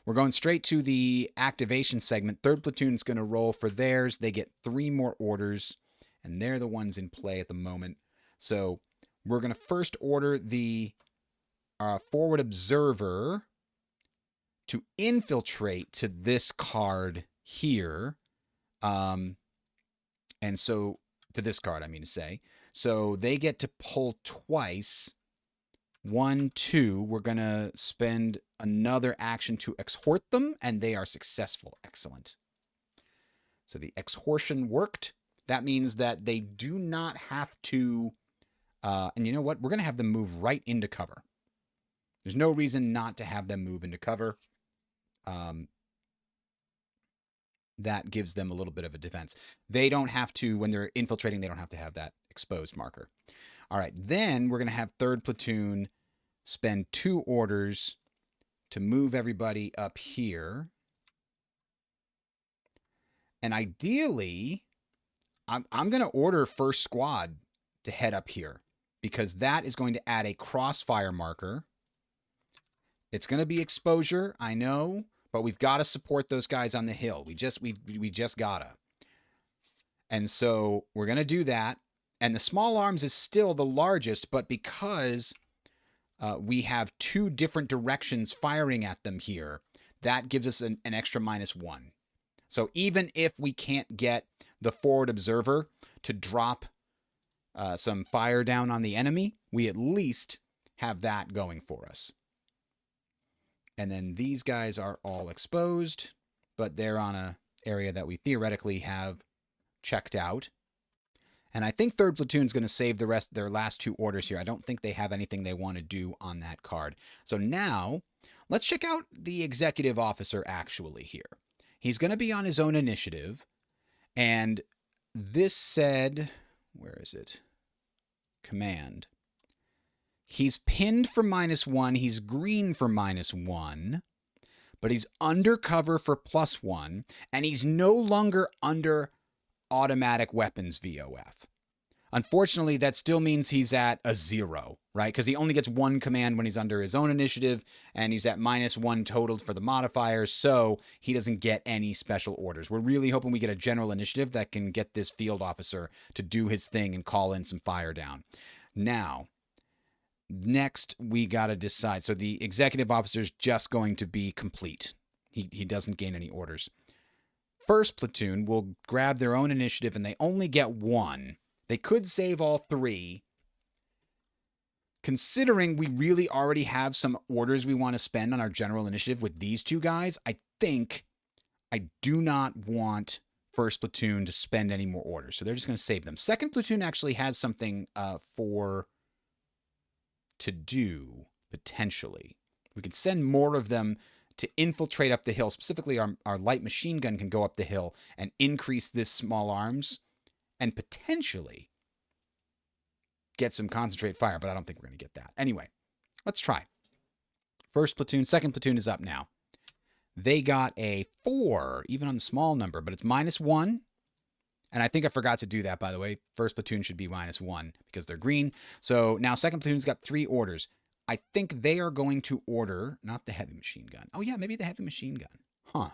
We're going straight to the activation segment. Third platoon's going to roll for theirs. They get 3 more orders, and they're the ones in play at the moment. So we're going to first order the forward observer to infiltrate to this card here. And so, to this card, I mean to say. So they get to pull twice. 1, 2. We're going to spend another action to exhort them, and they are successful. Excellent. So the exhortation worked. That means that they do not have to... and you know what? We're going to have them move right into cover. There's no reason not to have them move into cover. That gives them a little bit of a defense. They don't have to, when they're infiltrating, they don't have to have that exposed marker. All right, then we're going to have third platoon spend 2 orders to move everybody up here. And ideally, I'm going to order first squad to head up here because that is going to add a crossfire marker. It's going to be exposure, I know, but we've got to support those guys on the hill. We just gotta. And so we're going to do that. And the small arms is still the largest, but because we have 2 different directions firing at them here, that gives us an extra -1. So even if we can't get the forward observer to drop some fire down on the enemy, we at least have that going for us. And then these guys are all exposed, but they're on an area that we theoretically have checked out. And I think third platoon's going to save their last 2 orders here. I don't think they have anything they want to do on that card. So now, let's check out the executive officer actually here. He's going to be on his own initiative. And this said, where is it? Command. He's pinned for -1. He's green for -1. But he's undercover for +1. And he's no longer under automatic weapons VOF. Unfortunately, that still means he's at a 0, right? Because he only gets 1 command when he's under his own initiative, and he's at -1 totaled for the modifiers, so he doesn't get any special orders. We're really hoping we get a general initiative that can get this field officer to do his thing and call in some fire down. Now, next we got to decide. So the executive officer is just going to be complete. He doesn't gain any orders. First platoon will grab their own initiative, and they only get 1. They could save all 3. Considering we really already have some orders we want to spend on our general initiative with these 2 guys, I think I do not want first platoon to spend any more orders. So they're just going to save them. Second platoon actually has something to do, potentially. We could send more of them to infiltrate up the hill. Specifically, our light machine gun can go up the hill and increase this small arms and potentially get some concentrate fire, but I don't think we're going to get that. Anyway, let's try. First platoon, second platoon is up now. They got a 4, even on the small number, but it's -1. And I think I forgot to do that, by the way. First platoon should be -1 because they're green. So now second platoon's got 3 orders. I think they are going to order, not the heavy machine gun. Oh, yeah, maybe the heavy machine gun. Huh.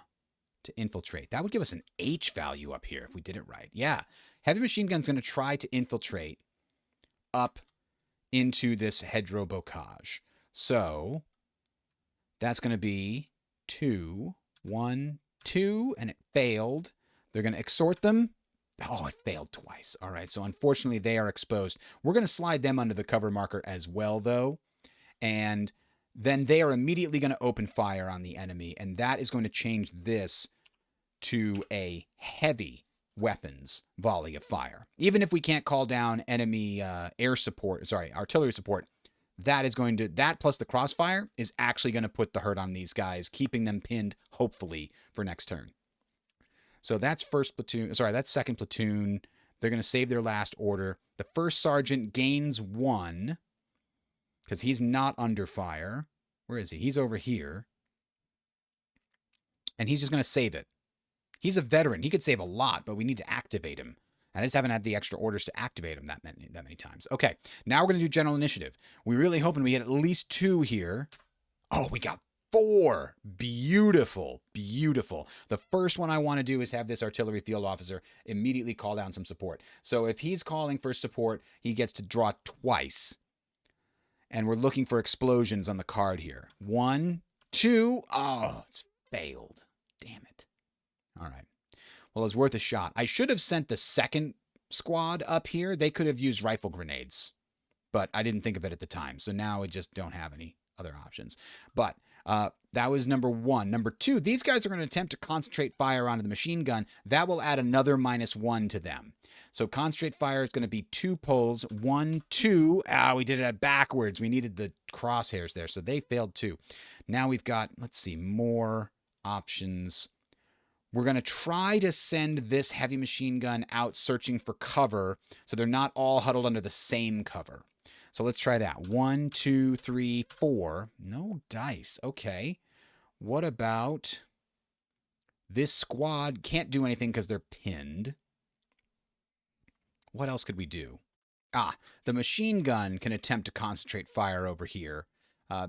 To infiltrate. That would give us an H value up here if we did it right. Yeah. Heavy machine gun's going to try to infiltrate up into this hedgerow bocage. So that's going to be 2, 1, 2, and it failed. They're going to extort them. Oh, it failed twice. All right, so unfortunately they are exposed. We're going to slide them under the cover marker as well, though. And then they are immediately going to open fire on the enemy, and that is going to change this to a heavy weapons volley of fire. Even if we can't call down enemy artillery support, that plus the crossfire is actually going to put the hurt on these guys, keeping them pinned, hopefully, for next turn. So that's that's second platoon. They're going to save their last order. The first sergeant gains 1 because he's not under fire. Where is he? He's over here. And he's just going to save it. He's a veteran. He could save a lot, but we need to activate him. I just haven't had the extra orders to activate him that many times. Okay, now we're going to do general initiative. We're really hoping we get at least 2 here. Oh, we got 4. Beautiful, beautiful. The first one I want to do is have this artillery field officer immediately call down some support. So if he's calling for support, he gets to draw twice. And we're looking for explosions on the card here. 1, 2. Oh, it's failed. Damn it. All right. Well, it was worth a shot. I should have sent the second squad up here. They could have used rifle grenades, but I didn't think of it at the time. So now I just don't have any other options. But that was number 1. Number 2, these guys are going to attempt to concentrate fire onto the machine gun. That will add another -1 to them. So concentrate fire is going to be 2 pulls. 1, 2. We did it backwards. We needed the crosshairs there. So they failed too. Now we've got, let's see, more options. We're going to try to send this heavy machine gun out searching for cover so they're not all huddled under the same cover. So let's try that. 1, 2, 3, 4. No dice. Okay. What about this squad? Can't do anything because they're pinned. What else could we do? The machine gun can attempt to concentrate fire over here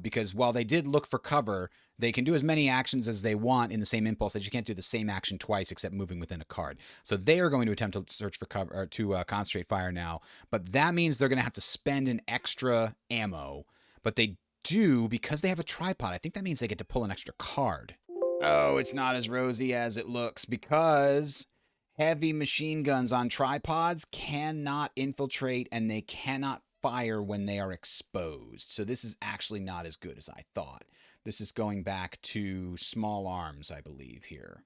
because while they did look for cover, they can do as many actions as they want in the same impulse. That you can't do the same action twice except moving within a card. So they are going to attempt to search for cover or to concentrate fire now. But that means they're going to have to spend an extra ammo. But they do because they have a tripod. I think that means they get to pull an extra card. Oh, it's not as rosy as it looks because heavy machine guns on tripods cannot infiltrate and they cannot fire when they are exposed. So this is actually not as good as I thought. This is going back to small arms, I believe, here.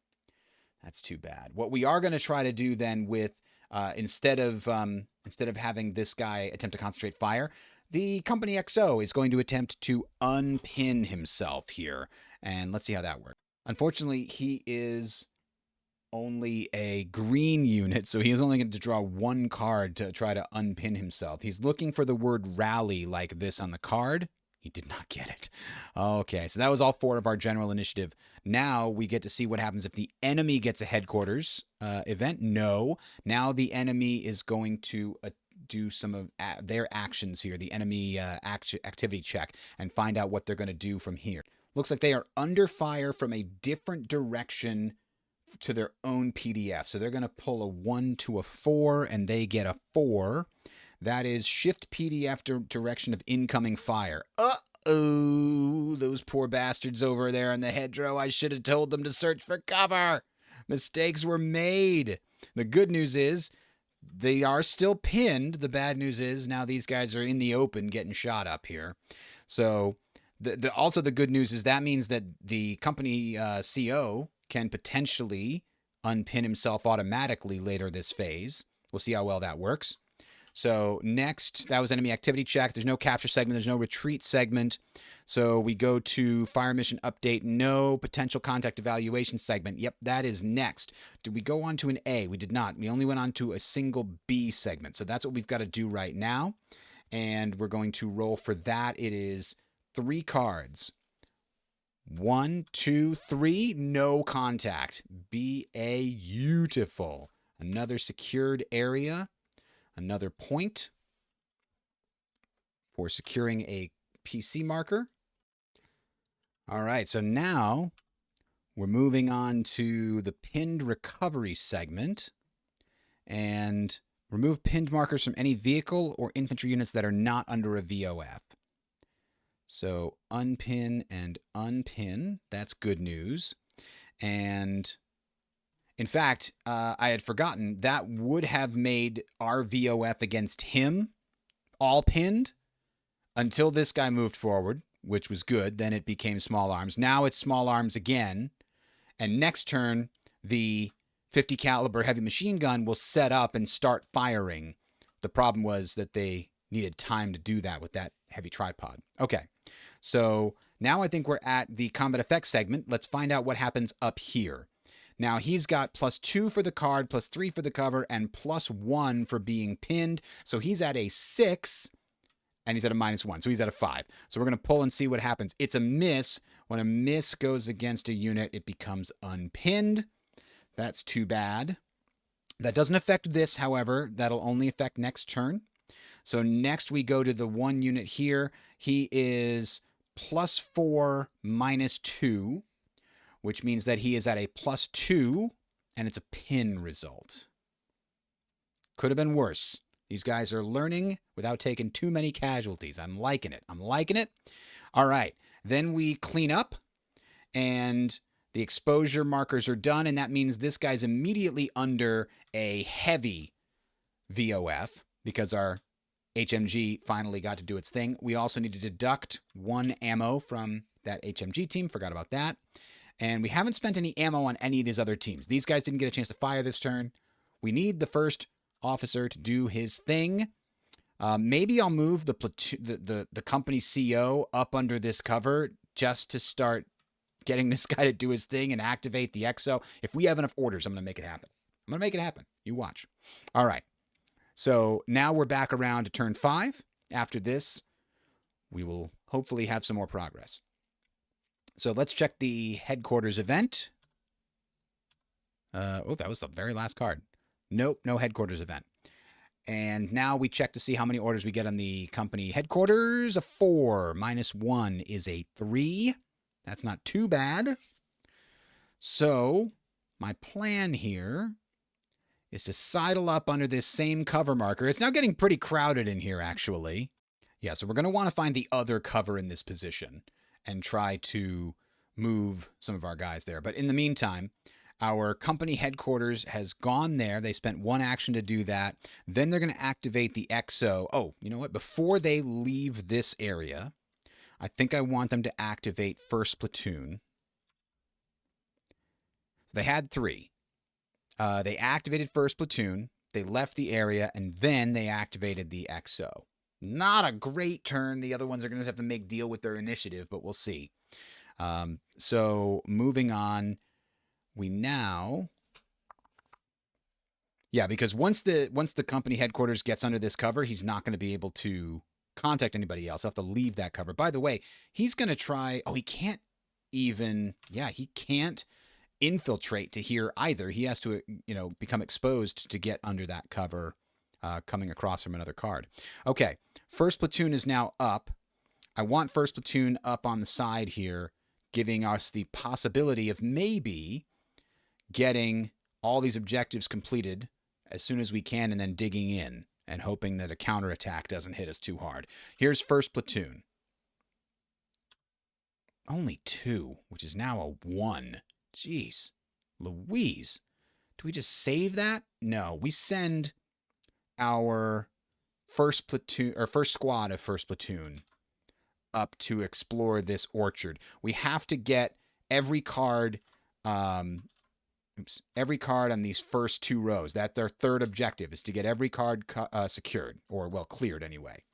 That's too bad. What we are going to try to do then with, instead of having this guy attempt to concentrate fire, the Company XO is going to attempt to unpin himself here. And let's see how that works. Unfortunately, he is only a green unit, so he is only going to draw 1 card to try to unpin himself. He's looking for the word rally like this on the card. He did not get it. Okay, so that was all 4 of our general initiative. Now we get to see what happens if the enemy gets a headquarters event. No. Now the enemy is going to do some of their actions here, the enemy activity check, and find out what they're going to do from here. Looks like they are under fire from a different direction to their own PDF. So they're going to pull a 1 to a 4, and they get a 4. That is shift PDF direction of incoming fire. Uh-oh, those poor bastards over there in the hedgerow. I should have told them to search for cover. Mistakes were made. The good news is they are still pinned. The bad news is now these guys are in the open getting shot up here. So also the good news is that means that the company CO can potentially unpin himself automatically later this phase. We'll see how well that works. So next, that was enemy activity check. There's no capture segment. There's no retreat segment. So we go to fire mission update. No potential contact evaluation segment. Yep, that is next. Did we go on to an A? We did not. We only went on to a single B segment. So that's what we've got to do right now. And we're going to roll for that. It is 3 cards. 1, 2, 3. No contact. Beautiful. Another secured area. Another point for securing a PC marker. All right, so now we're moving on to the pinned recovery segment. And remove pinned markers from any vehicle or infantry units that are not under a VOF. So unpin and unpin. That's good news. And in fact, I had forgotten that would have made our VOF against him all pinned until this guy moved forward, which was good. Then it became small arms. Now it's small arms again. And next turn, the 50 caliber heavy machine gun will set up and start firing. The problem was that they needed time to do that with that heavy tripod. Okay, so now I think we're at the combat effects segment. Let's find out what happens up here. Now he's got +2 for the card, +3 for the cover, and +1 for being pinned. So he's at a 6, and he's at a -1. So he's at a 5. So we're going to pull and see what happens. It's a miss. When a miss goes against a unit, it becomes unpinned. That's too bad. That doesn't affect this, however. That'll only affect next turn. So next we go to the one unit here. He is +4, -2, which means that he is at a +2, and it's a pin result. Could have been worse. These guys are learning without taking too many casualties. I'm liking it. I'm liking it. All right. Then we clean up, and the exposure markers are done, and that means this guy's immediately under a heavy VOF because our HMG finally got to do its thing. We also need to deduct 1 ammo from that HMG team. Forgot about that. And we haven't spent any ammo on any of these other teams. These guys didn't get a chance to fire this turn. We need the first officer to do his thing. Maybe I'll move the platoon, the company CO up under this cover just to start getting this guy to do his thing and activate the XO. If we have enough orders, I'm going to make it happen. I'm going to make it happen. You watch. All right. So now we're back around to turn 5. After this, we will hopefully have some more progress. So let's check the headquarters event. Oh, that was the very last card. Nope, no headquarters event. And now we check to see how many orders we get on the company headquarters. A 4 -1 is a 3. That's not too bad. So my plan here is to sidle up under this same cover marker. It's now getting pretty crowded in here, actually. Yeah, so we're going to want to find the other cover in this position and try to move some of our guys there. But in the meantime, our company headquarters has gone there. They spent 1 action to do that. Then they're going to activate the XO. Oh, you know what? Before they leave this area, I think I want them to activate first platoon. So they had 3. They activated first platoon. They left the area, and then they activated the XO. Not a great turn. The other ones are going to have to make deal with their initiative, but we'll see. So moving on, we now... Yeah, because once the company headquarters gets under this cover, he's not going to be able to contact anybody else. He'll have to leave that cover. By the way, he's going to try... Oh, he can't even... Yeah, he can't infiltrate to here either. He has to, become exposed to get under that cover coming across from another card. Okay, first platoon is now up. I want first platoon up on the side here, giving us the possibility of maybe getting all these objectives completed as soon as we can and then digging in and hoping that a counterattack doesn't hit us too hard. Here's first platoon. Only 2, which is now a 1. Jeez. Louise. Do we just save that? No, we send our first platoon or first squad of first platoon up to explore this orchard. We have to get every card every card on these first 2 rows. That's our third objective, is to get every card secured, or, well, cleared anyway.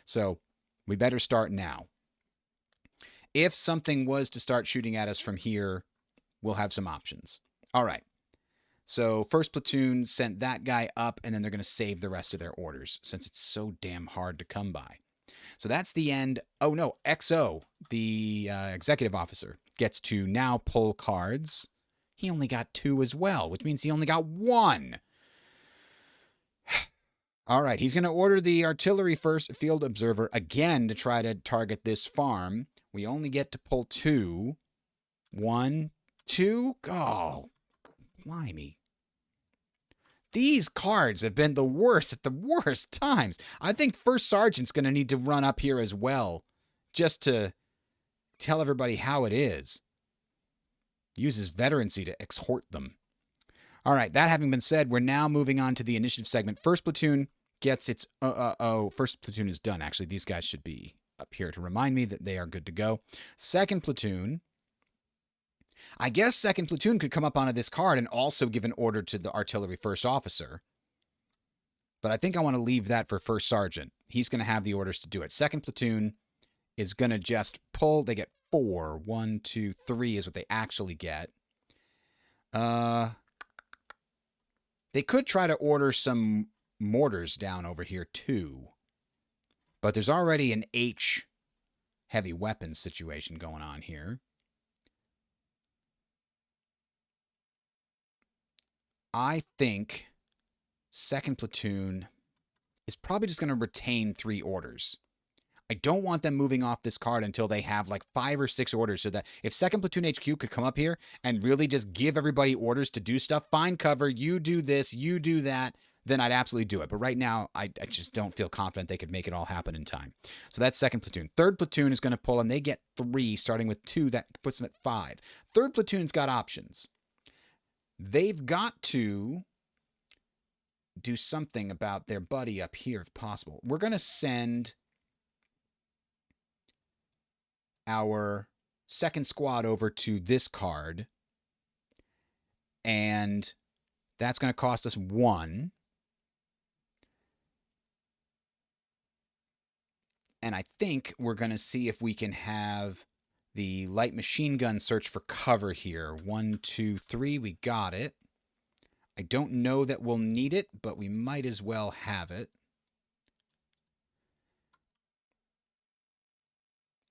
So we better start now. If something was to start shooting at us from here, we'll have some options. All right. So first platoon sent that guy up, and then they're going to save the rest of their orders since it's so damn hard to come by. So that's the end. Oh, no. XO, the executive officer, gets to now pull cards. He only got 2 as well, which means he only got 1. All right. He's going to order the artillery first field observer again to try to target this farm. We only get to pull 2. 1, 2. Oh, blimey. These cards have been the worst at the worst times. I think First Sergeant's going to need to run up here as well, just to tell everybody how it is. Uses veterancy to exhort them. All right, that having been said, we're now moving on to the initiative segment. First platoon gets its... first platoon is done. Actually, these guys should be up here to remind me that they are good to go. Second platoon... I guess second platoon could come up onto this card and also give an order to the artillery first officer. But I think I want to leave that for first sergeant. He's going to have the orders to do it. Second platoon is going to just pull. They get 4. 1, 2, 3 is what they actually get. They could try to order some mortars down over here too. But there's already an H heavy weapons situation going on here. I think second platoon is probably just going to retain 3 orders. I don't want them moving off this card until they have like 5 or 6 orders, so that if second platoon HQ could come up here and really just give everybody orders to do stuff, find cover, you do this, you do that, then I'd absolutely do it. But right now, I just don't feel confident they could make it all happen in time. So that's second platoon. Third platoon is going to pull, and they get 3, starting with 2. That puts them at 5. Third platoon's got options. They've got to do something about their buddy up here if possible. We're going to send our second squad over to this card, and that's going to cost us 1. And I think we're going to see if we can have the light machine gun search for cover here. 1, 2, 3. We got it. I don't know that we'll need it, but we might as well have it.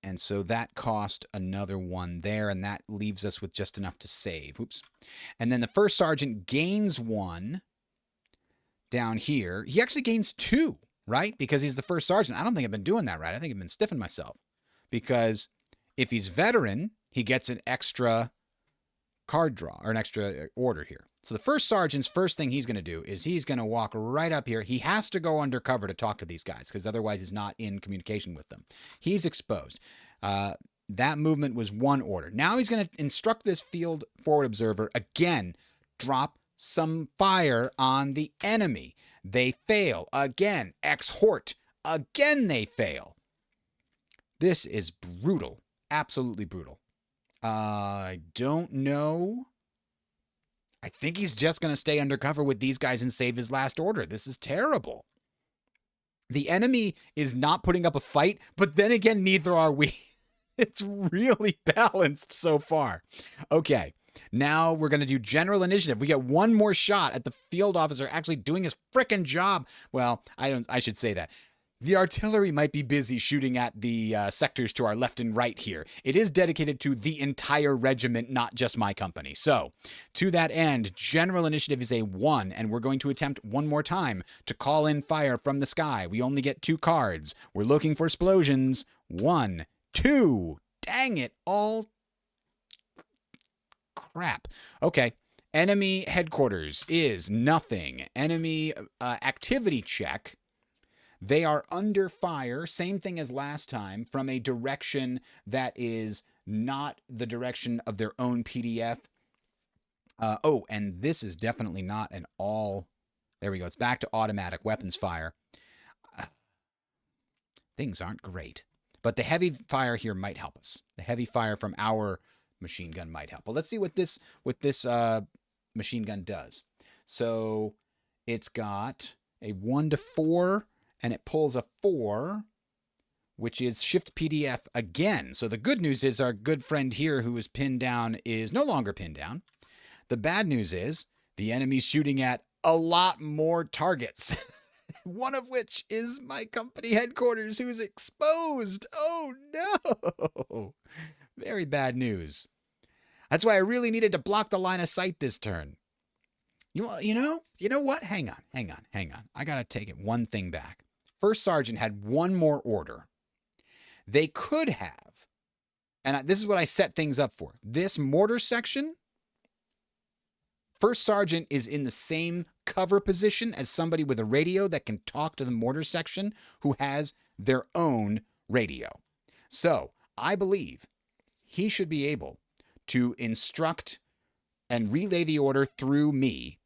And so that cost another 1 there, and that leaves us with just enough to save. Oops. And then the first sergeant gains 1 down here. He actually gains 2, right? Because he's the first sergeant. I don't think I've been doing that right. I think I've been stiffing myself. Because if he's veteran, he gets an extra card draw, or an extra order here. So the first sergeant's first thing he's going to do is he's going to walk right up here. He has to go undercover to talk to these guys, because otherwise he's not in communication with them. He's exposed. That movement was 1 order. Now he's going to instruct this field forward observer, again, drop some fire on the enemy. They fail. Again, exhort. Again, they fail. This is brutal. Absolutely brutal. I don't know. I think he's just going to stay undercover with these guys and save his last order. This is terrible. The enemy is not putting up a fight, but then again, neither are we. It's really balanced so far. Okay, now we're going to do general initiative. We get 1 more shot at the field officer actually doing his frickin' job. Well, I should say that. The artillery might be busy shooting at the sectors to our left and right here. It is dedicated to the entire regiment, not just my company. So, to that end, general initiative is a 1, and we're going to attempt 1 more time to call in fire from the sky. We only get 2 cards. We're looking for explosions. 1, 2. Dang it, all crap. Okay. Enemy headquarters is nothing. Enemy activity check. They are under fire, same thing as last time, from a direction that is not the direction of their own PDF. And this is definitely not an all... There we go. It's back to automatic weapons fire. Things aren't great. But the heavy fire here might help us. The heavy fire from our machine gun might help. Well, let's see what this machine gun does. So it's got a 1 to 4... and it pulls a 4, which is shift PDF again. So the good news is our good friend here who was pinned down is no longer pinned down. The bad news is the enemy's shooting at a lot more targets. One of which is my company headquarters, who's exposed. Oh no! Very bad news. That's why I really needed to block the line of sight this turn. You know what? Hang on. I gotta take it one thing back. First Sergeant had one more order. They could have, and this is what I set things up for. This mortar section, First Sergeant is in the same cover position as somebody with a radio that can talk to the mortar section who has their own radio. So I believe he should be able to instruct and relay the order through me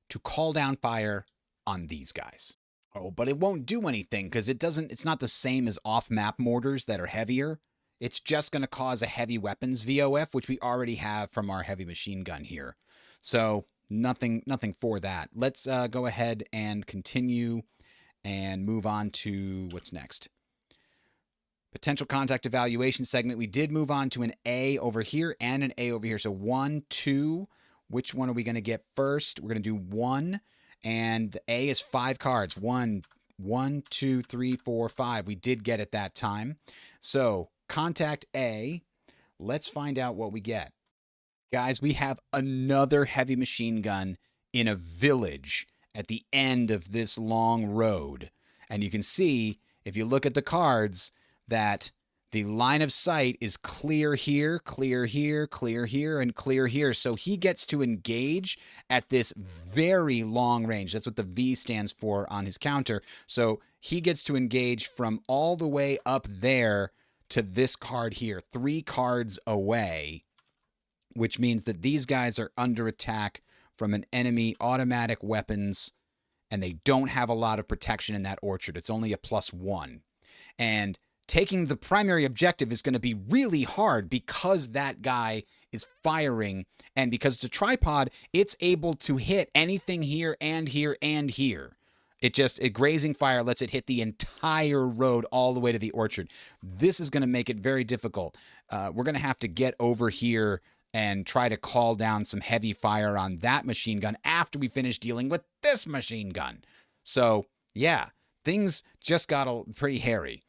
to call down fire on these guys. Oh, but it won't do anything because it's not the same as off-map mortars that are heavier. It's just going to cause a heavy weapons VOF, which we already have from our heavy machine gun here. So nothing for that. Let's go ahead and continue and move on to what's next. Potential contact evaluation segment. We did move on to an A over here and an A over here. So 1, 2. Which one are we going to get first? We're going to do 1. And the A is 5 cards. 1, 2, 3, 4, 5. We did get it that time. So contact A. Let's find out what we get. Guys, we have another heavy machine gun in a village at the end of this long road. And you can see, if you look at the cards, that the line of sight is clear here, clear here, clear here, and clear here. So he gets to engage at this very long range. That's what the V stands for on his counter. So he gets to engage from all the way up there to this card here, 3 cards away, which means that these guys are under attack from an enemy automatic weapons, and they don't have a lot of protection in that orchard. It's only a +1. And taking the primary objective is going to be really hard because that guy is firing, and because it's a tripod, it's able to hit anything here and here and here. It grazing fire lets it hit the entire road all the way to the orchard. This is going to make it very difficult. We're going to have to get over here and try to call down some heavy fire on that machine gun after we finish dealing with this machine gun. So, yeah, things just got pretty hairy.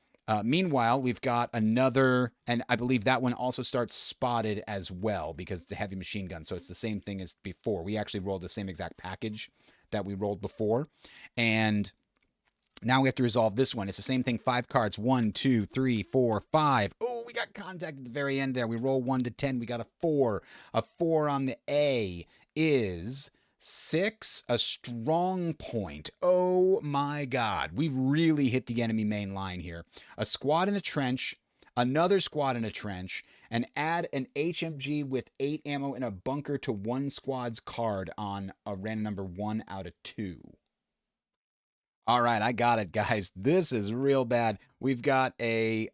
Meanwhile, we've got another, and I believe that one also starts spotted as well because it's a heavy machine gun. So it's the same thing as before. We actually rolled the same exact package that we rolled before. And now we have to resolve this one. It's the same thing. 5 cards. 1, 2, 3, 4, 5. Oh, we got contact at the very end there. We roll 1 to 10. We got a 4. A 4 on the A is 6, a strong point. Oh my God. We've really hit the enemy main line here. A squad in a trench, another squad in a trench, and add an HMG with 8 ammo in a bunker to one squad's card on a random number 1 out of 2. All right, I got it, guys. This is real bad. We've got a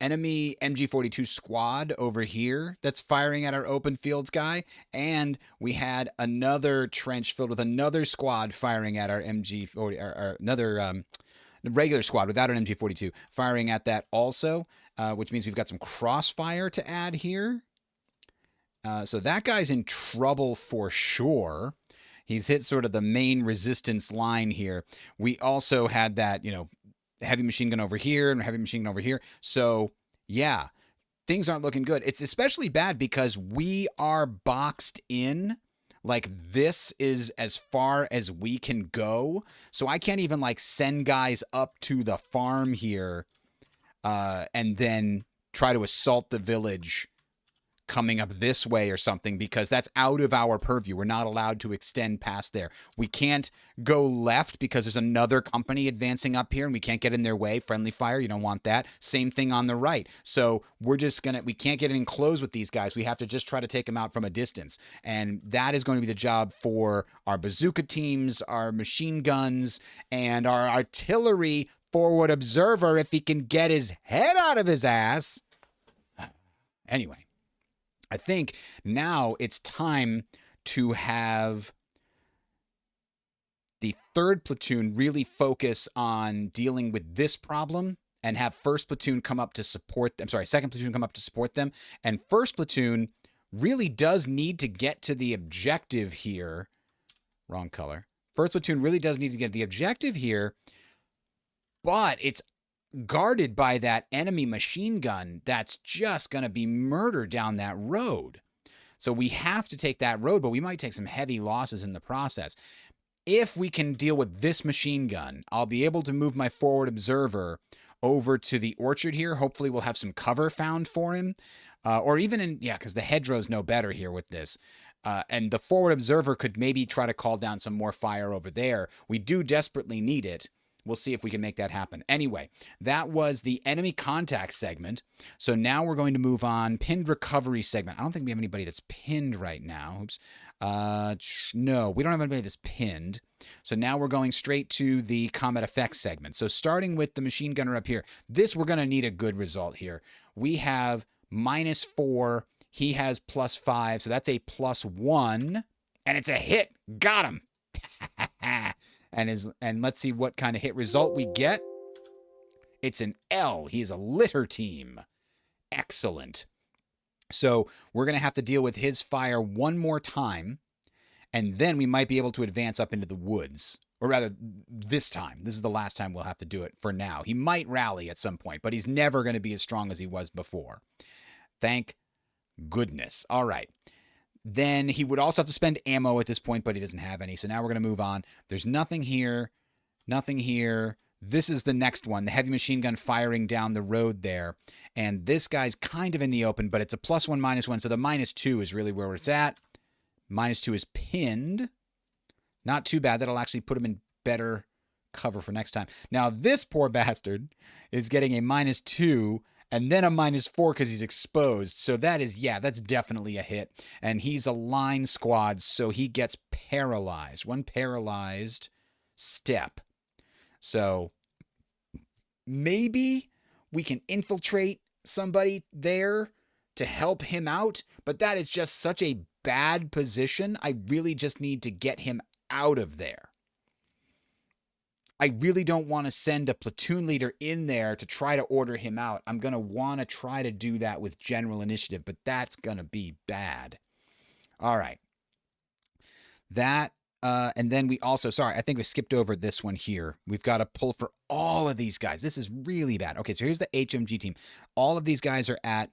enemy MG42 squad over here that's firing at our open fields guy, and we had another trench filled with another squad firing at our MG40, or another regular squad without an MG42 firing at that also, which means we've got some crossfire to add here. So that guy's in trouble for sure. He's hit sort of the main resistance line here. We also had that, heavy machine gun over here and heavy machine gun over here. So, yeah, things aren't looking good. It's especially bad because we are boxed in. Like, this is as far as we can go. So I can't even, send guys up to the farm here and then try to assault the village coming up this way or something, because that's out of our purview. We're not allowed to extend past there. We can't go left because there's another company advancing up here and we can't get in their way. Friendly fire, you don't want that. Same thing on the right. So we can't get in close with these guys. We have to just try to take them out from a distance. And that is going to be the job for our bazooka teams, our machine guns, and our artillery forward observer if he can get his head out of his ass. Anyway. I think now it's time to have the 3rd platoon really focus on dealing with this problem and have 1st platoon come up to support them. 2nd platoon come up to support them. And 1st platoon really does need to get to the objective here. Wrong color. First platoon really does need to get the objective here, but it's guarded by that enemy machine gun that's just going to be murdered down that road. So we have to take that road, but we might take some heavy losses in the process. If we can deal with this machine gun, I'll be able to move my forward observer over to the orchard here. Hopefully we'll have some cover found for him. Or even in, yeah, because the hedgerows know better here with this. And the forward observer could maybe try to call down some more fire over there. We do desperately need it. We'll see if we can make that happen. Anyway, that was the enemy contact segment. So now we're going to move on. Pinned recovery segment. I don't think we have anybody that's pinned right now. Oops. No, we don't have anybody that's pinned. So now we're going straight to the combat effects segment. So starting with the machine gunner up here, this we're going to need a good result here. We have -4. He has +5. So that's a +1. And it's a hit. Got him. And let's see what kind of hit result we get. It's an L. He's a litter team. Excellent. So we're going to have to deal with his fire one more time, and then we might be able to advance up into the woods. Or rather, this time. This is the last time we'll have to do it for now. He might rally at some point, but he's never going to be as strong as he was before. Thank goodness. All right. Then he would also have to spend ammo at this point, but he doesn't have any. So now we're going to move on. There's nothing here. Nothing here. This is the next one. The heavy machine gun firing down the road there. And this guy's kind of in the open, but it's a +1, -1. So the -2 is really where it's at. -2 is pinned. Not too bad. That'll actually put him in better cover for next time. Now this poor bastard is getting a -2 and then a -4 because he's exposed. So that is, yeah, that's definitely a hit. And he's a line squad, so he gets paralyzed. 1 paralyzed step. So maybe we can infiltrate somebody there to help him out, but that is just such a bad position. I really just need to get him out of there. I really don't want to send a platoon leader in there to try to order him out. I'm going to want to try to do that with general initiative, but that's going to be bad. All right. That, and then we also, sorry, I think we skipped over this one here. We've got to pull for all of these guys. This is really bad. Okay, so here's the HMG team. All of these guys are at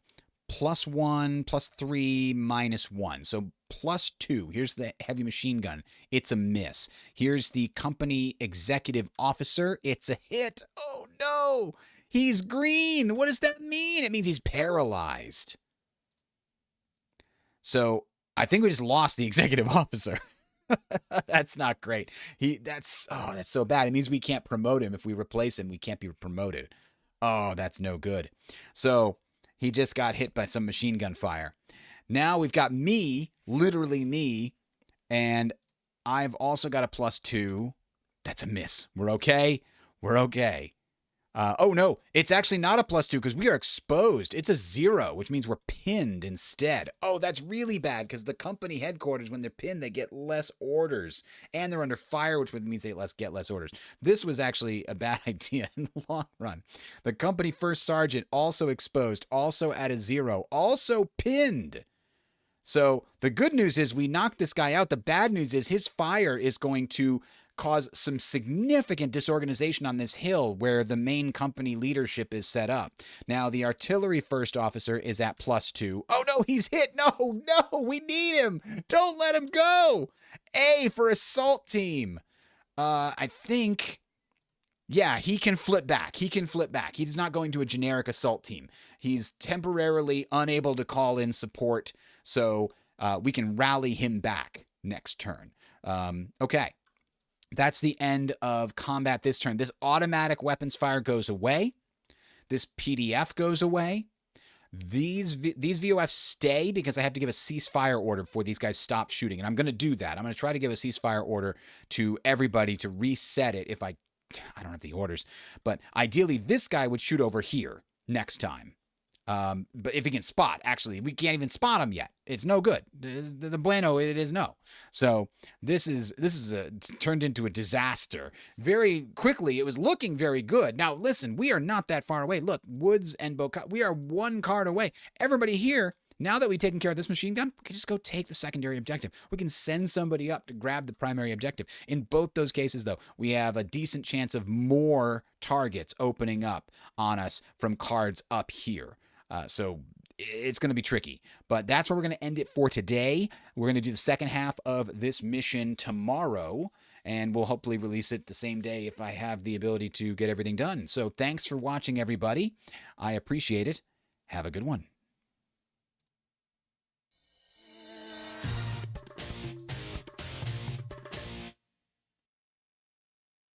+1, +3, -1. So +2. Here's the heavy machine gun. It's a miss. Here's the company executive officer. It's a hit. Oh, no. He's green. What does that mean? It means he's paralyzed. So I think we just lost the executive officer. That's not great. That's so bad. It means we can't promote him. If we replace him, we can't be promoted. Oh, that's no good. So he just got hit by some machine gun fire. Now we've got me, literally me, and I've also got a +2. That's a miss. We're okay. We're okay. Oh, no, it's actually not a +2 because we are exposed. It's a 0, which means we're pinned instead. Oh, that's really bad because the company headquarters, when they're pinned, they get less orders. And they're under fire, which means they get less orders. This was actually a bad idea in the long run. The company first sergeant also exposed, also at a 0, also pinned. So the good news is we knocked this guy out. The bad news is his fire is going to cause some significant disorganization on this hill where the main company leadership is set up. Now, the artillery first officer is at +2. Oh, no, he's hit. No, we need him. Don't let him go. A for assault team. I think, yeah, he can flip back. He's not going to a generic assault team. He's temporarily unable to call in support, so we can rally him back next turn. Okay. That's the end of combat this turn. This automatic weapons fire goes away. This PDF goes away. These VOFs stay because I have to give a ceasefire order before these guys stop shooting. And I'm going to do that. I'm going to try to give a ceasefire order to everybody to reset it if I don't have the orders. But ideally, this guy would shoot over here next time. But if he can spot, actually, we can't even spot him yet. It's no good. The bueno, it is no. So this is turned into a disaster. Very quickly, it was looking very good. Now, listen, we are not that far away. Look, Woods and Boca, we are 1 card away. Everybody here Now that we've taken care of this machine gun, we can just go take the secondary objective. We can send somebody up to grab the primary objective. In both those cases, though, we have a decent chance of more targets opening up on us from cards up here. So it's going to be tricky. But that's where we're going to end it for today. We're going to do the second half of this mission tomorrow, and we'll hopefully release it the same day if I have the ability to get everything done. So thanks for watching, everybody. I appreciate it. Have a good one.